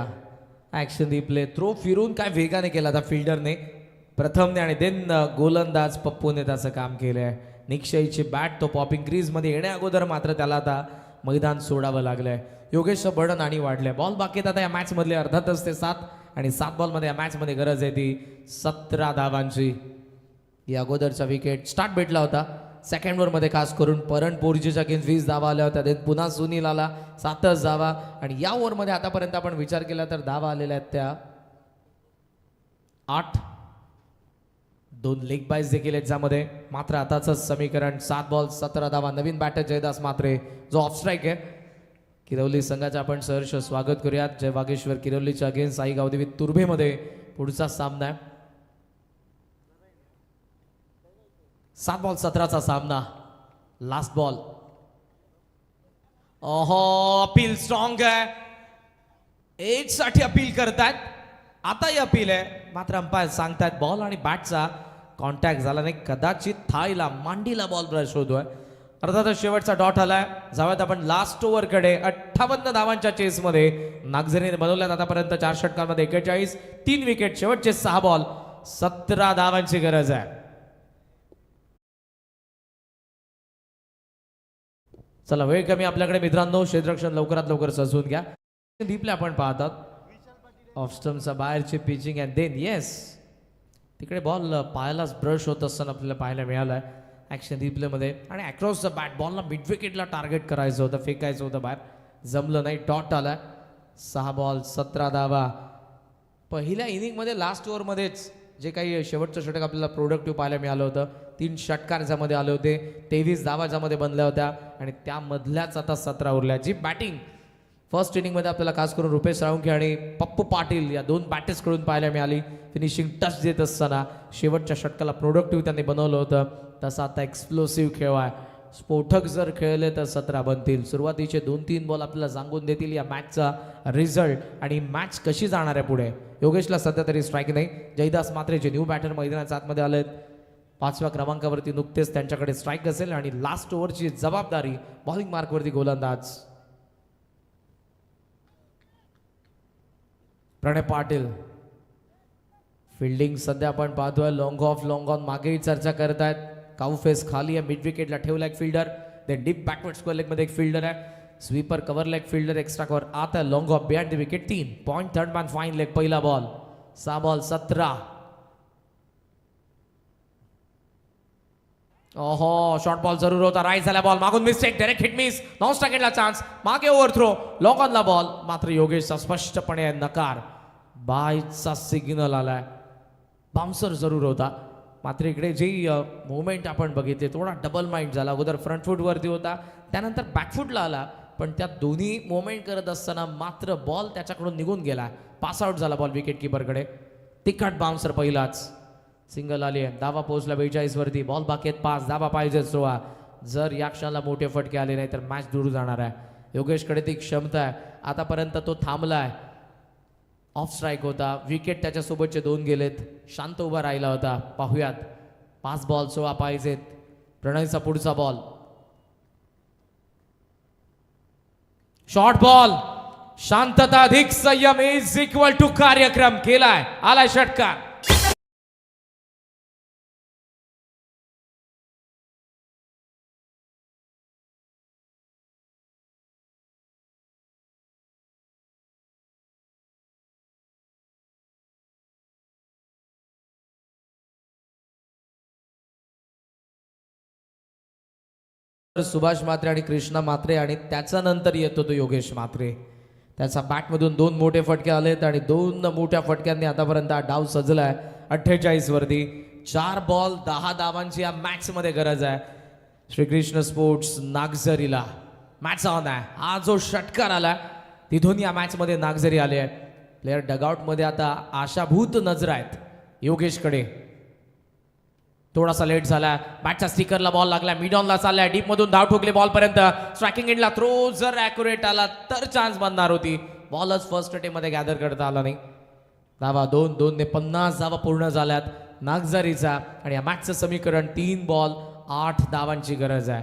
Action replay. थ्रो फिरून काय वेगाने केला था फिल्डरने प्रथमने आणि देन गोलंदाज पप्पूने त्याचं काम केलंय. निक्षयची बॅट तो पॉपिंग क्रीज मध्ये येण्या अगोदर मात्र त्याला आता मैदान सोडावं लागलंय. योगेशचं बर्डन आणि वाढलंय. बॉल बाकी आता या मॅच मधले अर्थातच ते 7 आणि 7 बॉल मध्ये या मॅच मध्ये गरज आहे ती 17 धावांची. या अगोदरचा विकेट स्टार्ट भेटला होता सेकंड ओव्हर मध्ये खास करून परण पोर्जीच्या अगेन्स्ट 20 धावा आल्या होत्या. देन पुन्हा सुनील आला 7 धावा आणि या ओव्हर मध्ये आतापर्यंत आपण विचार केला तर धावा आलेल्या आहेत त्या 8. 2 लेग बाईज देखील आहेत ज्यामध्ये. मात्र आताच समीकरण 7 बॉल 17 धावा. नवीन बॅटर जयदास मात्रे जो ऑफ स्ट्राईक आहे. किरवली संघाचे आपण सहर्ष स्वागत करूयात. जय वागेश्वर किरवलीच्या अगेन्स्ट साई गावदेवी तुर्भेमध्ये पुढचा सामना आहे. 7 बॉल 17चा सामना. Last ball. ओहो अपील स्ट्रॉंग आहे. एज साठी अपील करतायत. आताही अपील आहे, मात्र अंपायर सांगतायत बॉल आणि बॅटचा कॉन्टॅक्ट झाला नाही. कदाचित थाईला मांडीला बॉल ब्रश होतोय. अर्थातच शेवटचा डॉट आलाय. जाऊयात आपण लास्ट ओव्हरकडे. 58 धावांच्या चेसमध्ये नागझरीने बनवल्यात आतापर्यंत 4 षटकांमध्ये 41, 3 विकेट, शेवटचे 6 बॉल, 17 धावांची गरज आहे. चला वेळ कमी आपल्याकडे मित्रांनो. क्षेत्ररक्षण लवकरात लवकर सजवून घ्या. डीपले आपण पाहतात ऑफ स्टंपचा बाहेरचे पिचिंग अँड देन येस तिकडे बॉल पायालाच ब्रश होत असताना आपल्याला पाहायला मिळालाय ॲक्शन रिप्लेमध्ये. आणि अक्रॉस द बॅट बॉलला मिड विकेटला टार्गेट करायचं होतं, फेकायचं होतं बाहेर, जमलं नाही. डॉट आलाय. 6 बॉल 17 धावा. पहिल्या इनिंगमध्ये लास्ट ओव्हरमध्येच जे काही शेवटचं षटक आपल्याला प्रोडक्टिव्ह पाहायला मिळालं होतं, 3 षटकार ज्यामध्ये आले होते, 23 धावा ज्यामध्ये बनल्या होत्या आणि त्यामधल्याच आता 17 उरल्या. जी बॅटिंग फर्स्ट इनिंगमध्ये आपल्याला खास करून रुपेश साळुंखे आणि पप्पू पाटील या 2 बॅटर्सकडून पाहायला मिळाली. फिनिशिंग टच देत असताना शेवटच्या षटकाला प्रोडक्टिव्ह त्यांनी बनवलं होतं. तसा आता एक्सप्लोसिव्ह खेळ आहे. स्फोटक जर खेळले तर 17 बनतील. सुरुवातीचे 2-3 बॉल आपल्याला सांगून देतील या मॅचचा रिझल्ट आणि मॅच कशी जाणार आहे पुढे. योगेशला सध्या तरी स्ट्राईक नाही. जयदास मात्रे जे न्यू बॅटर मैदानाच्या आतमध्ये आलेत, 5व्या क्रमांकावरती नुकतेच त्यांच्याकडे स्ट्राईक असेल आणि लास्ट ओव्हरची जबाबदारी बॉलिंग मार्कवरती गोलंदाज प्रणय पाटील. फिल्डिंग सध्या आपण पाहतोय लॉंग ऑन मागेही चर्चा करतायत. काउफेस खाली आहे, मिड विकेटला ठेवला एक fielder, then deep backward square leg मध्ये एक फिल्डर आहे, स्वीपर कव्हरला एक फिल्डर, एक्स्ट्रा कव्हर आता long off behind the wicket 3 point. Third man fine leg. पहिला बॉल 6 बॉल 17. ओहो शॉर्ट बॉल जरूर होता. राईट झाला बॉल, मागून mistake, direct hit miss, non स्ट्राइकला चान्स, मागे ओव्हर थ्रो, लॉंग ऑनला बॉल, मात्र योगेशचा स्पष्टपणे नकार. बायचा सिग्नल आलाय. बाउन्सर जरूर होता, मात्र इकडे जी मुवमेंट आपण बघितली थोडा डबल माइंड झाला. अगोदर फ्रंट फूटवरती होता, त्यानंतर बॅकफूटला आला, पण त्या दोन्ही मुवमेंट करत असताना मात्र बॉल त्याच्याकडून निघून गेला. पास आउट झाला बॉल विकेट किपरकडे. तिखट बाउन्सर पहिलाच. सिंगल आली आहे. धावा पोहोचला 42 वरती. बॉल बाकी आहेत 5 धावा पाहिजे 16. जर या क्षणाला मोठे फटके आले नाही तर मॅच दूर जाणार आहे. योगेशकडे ती क्षमता आहे. आतापर्यंत तो थांबला आहे. ऑफ स्ट्राईक होता, विकेट त्याच्यासोबतचे 2 गेलेत, शांत उभा राहिला होता. पाहूयात 5 बॉल 16 पाहिजेत. प्रणयचा पुढचा बॉल, शॉर्ट बॉल, शांतता अधिक संयम इज इक्वल टू कार्यक्रम. केलाय, आलाय षटकार. सुभाष मात्रे आणि कृष्णा मात्रे आणि त्याच्यानंतर येतो तो योगेश मात्रे. त्याचा बॅटमधून 2 मोठे फटके आलेत आणि 2 मोठ्या फटक्यांनी आतापर्यंत हा डाव सजलाय. 48 वरती 4 बॉल 10 धावांची या मॅच मध्ये गरज आहे. श्रीकृष्ण स्पोर्ट्स नागझरीला मॅच ऑन आहे. हा जो षटकार आला तिथून या मॅच मध्ये नागझरी आले आहे. प्लेयर डगआउट मध्ये आता आशाभूत नजर आहेत योगेशकडे. थोडासा लेट झाला, बॅटच्या स्टिकरला बॉल लागला, मिड ऑनला चाललाय, डीप मधून धाव ठोकले बॉल पर्यंत, स्ट्रायकिंग एंडला थ्रो जर ॲक्युरेट आला तर चान्स बनणार होती. बॉलच फर्स्ट अटेम्प्ट मध्ये गॅदर करता आला नाही. धावा 2 ने 50 धावा पूर्ण झाल्यात नागझरीचा आणि या मॅचचं समीकरण 3 बॉल 8 धावांची गरज आहे.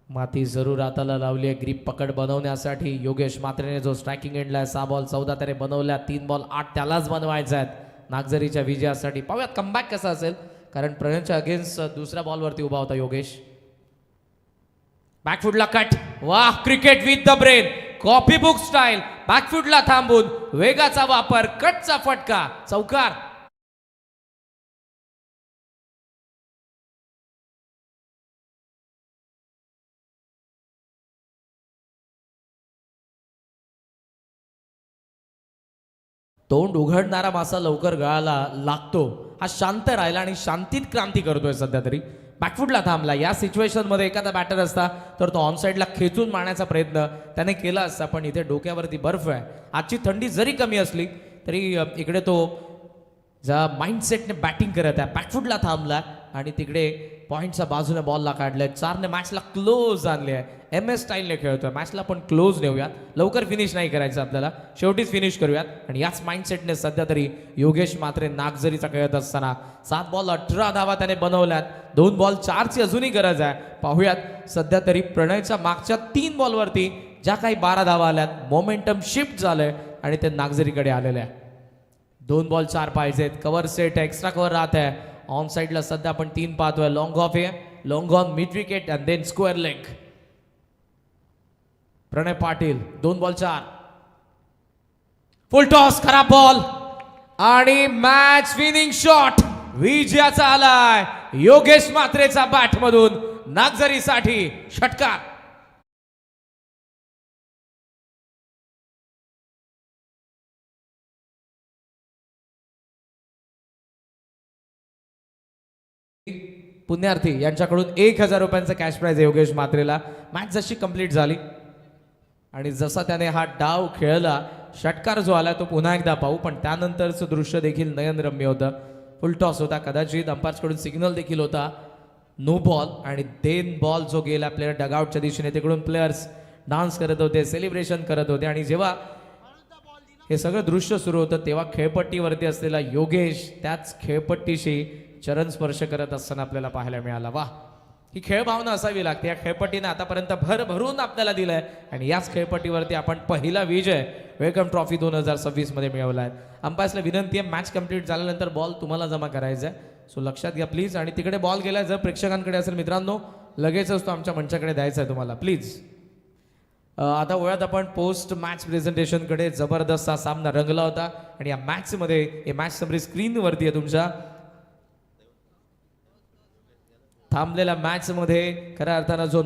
माती जरूर हाताला लावली आहे ग्रीप पकड बनवण्यासाठी. योगेश मात्रेने जो स्ट्रायकिंग एंडला आहे 6 बॉल 14 त्याने बनवल्या, 3 बॉल 8 त्यालाच बनवायचा आहेत नागझरीच्या विजयासाठी. पाहूयात कमबॅक कसा असेल, कारण प्रणयच्या अगेन्स्ट दुसऱ्या बॉलवरती उभा होता योगेश. बॅकफुटला कट, वाह cricket with the brain, copy book style. बॅकफुटला थांबून वेगाचा वापर, कटचा फटका, चौकार. तोंड उघडणारा मासा लवकर गळाला लागतो. हा शांत राहिला आणि शांतीत क्रांती करतोय सध्या तरी. बॅकफुटला थांबला. या सिच्युएशन मध्ये एखादा बॅटर असता तर तो ऑन साईडला खेचून मारण्याचा प्रयत्न त्याने केला असता, पण इथे डोक्यावरती बर्फ आहे. आजची थंडी जरी कमी असली तरी इकडे तो ज्या माइंडसेटने बॅटिंग करत आहे, बॅकफुटला थांबला आणि तिकडे पॉईंटच्या बाजूने बॉलला काढलंय. 4ने मॅचला क्लोज आणले आहे. MS स्टाईलने खेळतोय. मॅचला पण क्लोज नेऊयात. लवकर फिनिश नाही करायचं आपल्याला, शेवटीच फिनिश करूयात. आणि याच माइंडसेटने सध्या तरी योगेश मात्रे नागझरीचा खेळत असताना 7 बॉल 18 धावा त्याने बनवल्यात. 2 बॉल 4ची अजूनही गरज आहे. पाहूयात सध्या तरी प्रणयच्या मागच्या 3 बॉलवरती ज्या काही 12 धावा आल्यात, मोमेंटम शिफ्ट झालंय आणि ते नागझरीकडे आलेले आहे. 2 बॉल 4 पाहिजेत. कव्हर सेट एक्स्ट्रा कव्हर राहत आहे. ऑन साईडला सध्या आपण 3 पाहतोय. लॉंग ऑफ आहे, long on mid wicket and then square leg. Pranay Patil 2 ball 4. Full toss, खराब बॉल आणि मॅच विनिंग शॉट विजयाचा आलाय योगेश मात्रेचा बॅट मधून. नागझरीसाठी षटकार. पुण्यार्थी यांच्याकडून 1000 रुपयांचा कॅश प्राइज आहे योगेश मात्रेला. मॅच जशी कंप्लीट झाली आणि जसा त्याने हा डाव खेळला, षटकार जो आला तो पुन्हा एकदा पाहू, पण त्यानंतरचं दृश्य देखील नयनरम्य होतं. फुल टॉस होता, कदाचित अंपायर्सकडून सिग्नल देखील होता नो बॉल. आणि देन बॉल जो गेला प्लेअर डगआउटच्या दिशेने, तिकडून प्लेयर्स डान्स करत होते, सेलिब्रेशन करत होते. आणि जेव्हा हे सगळं दृश्य सुरू होतं तेव्हा खेळपट्टीवरती असलेला योगेश त्याच खेळपट्टीशी चरण स्पर्श करत असताना आपल्याला पाहायला मिळाला. वा, ही खेळ भावना असावी लागते. या खेळपट्टीने आतापर्यंत भरभरून आपल्याला दिलंय आणि याच खेळपट्टीवरती आपण पहिला विजय वेलकम ट्रॉफी 2026 मध्ये मिळवला आहे. अंपायर्सला विनंती आहे, मॅच कंप्लीट झाल्यानंतर बॉल तुम्हाला जमा करायचा आहे, सो लक्षात घ्या प्लीज. आणि तिकडे बॉल गेलाय, जर प्रेक्षकांकडे असेल मित्रांनो, लगेचच तो आमच्या मंचाकडे द्यायचा आहे तुम्हाला प्लीज. आता वळत आपण पोस्ट मॅच प्रेझेंटेशनकडे. जबरदस्त हा सामना रंगला होता आणि या मॅचमध्ये हे मॅच समरी स्क्रीनवरती आहे तुमच्या. थांबलेल्या मॅचमध्ये खऱ्या अर्थानं जो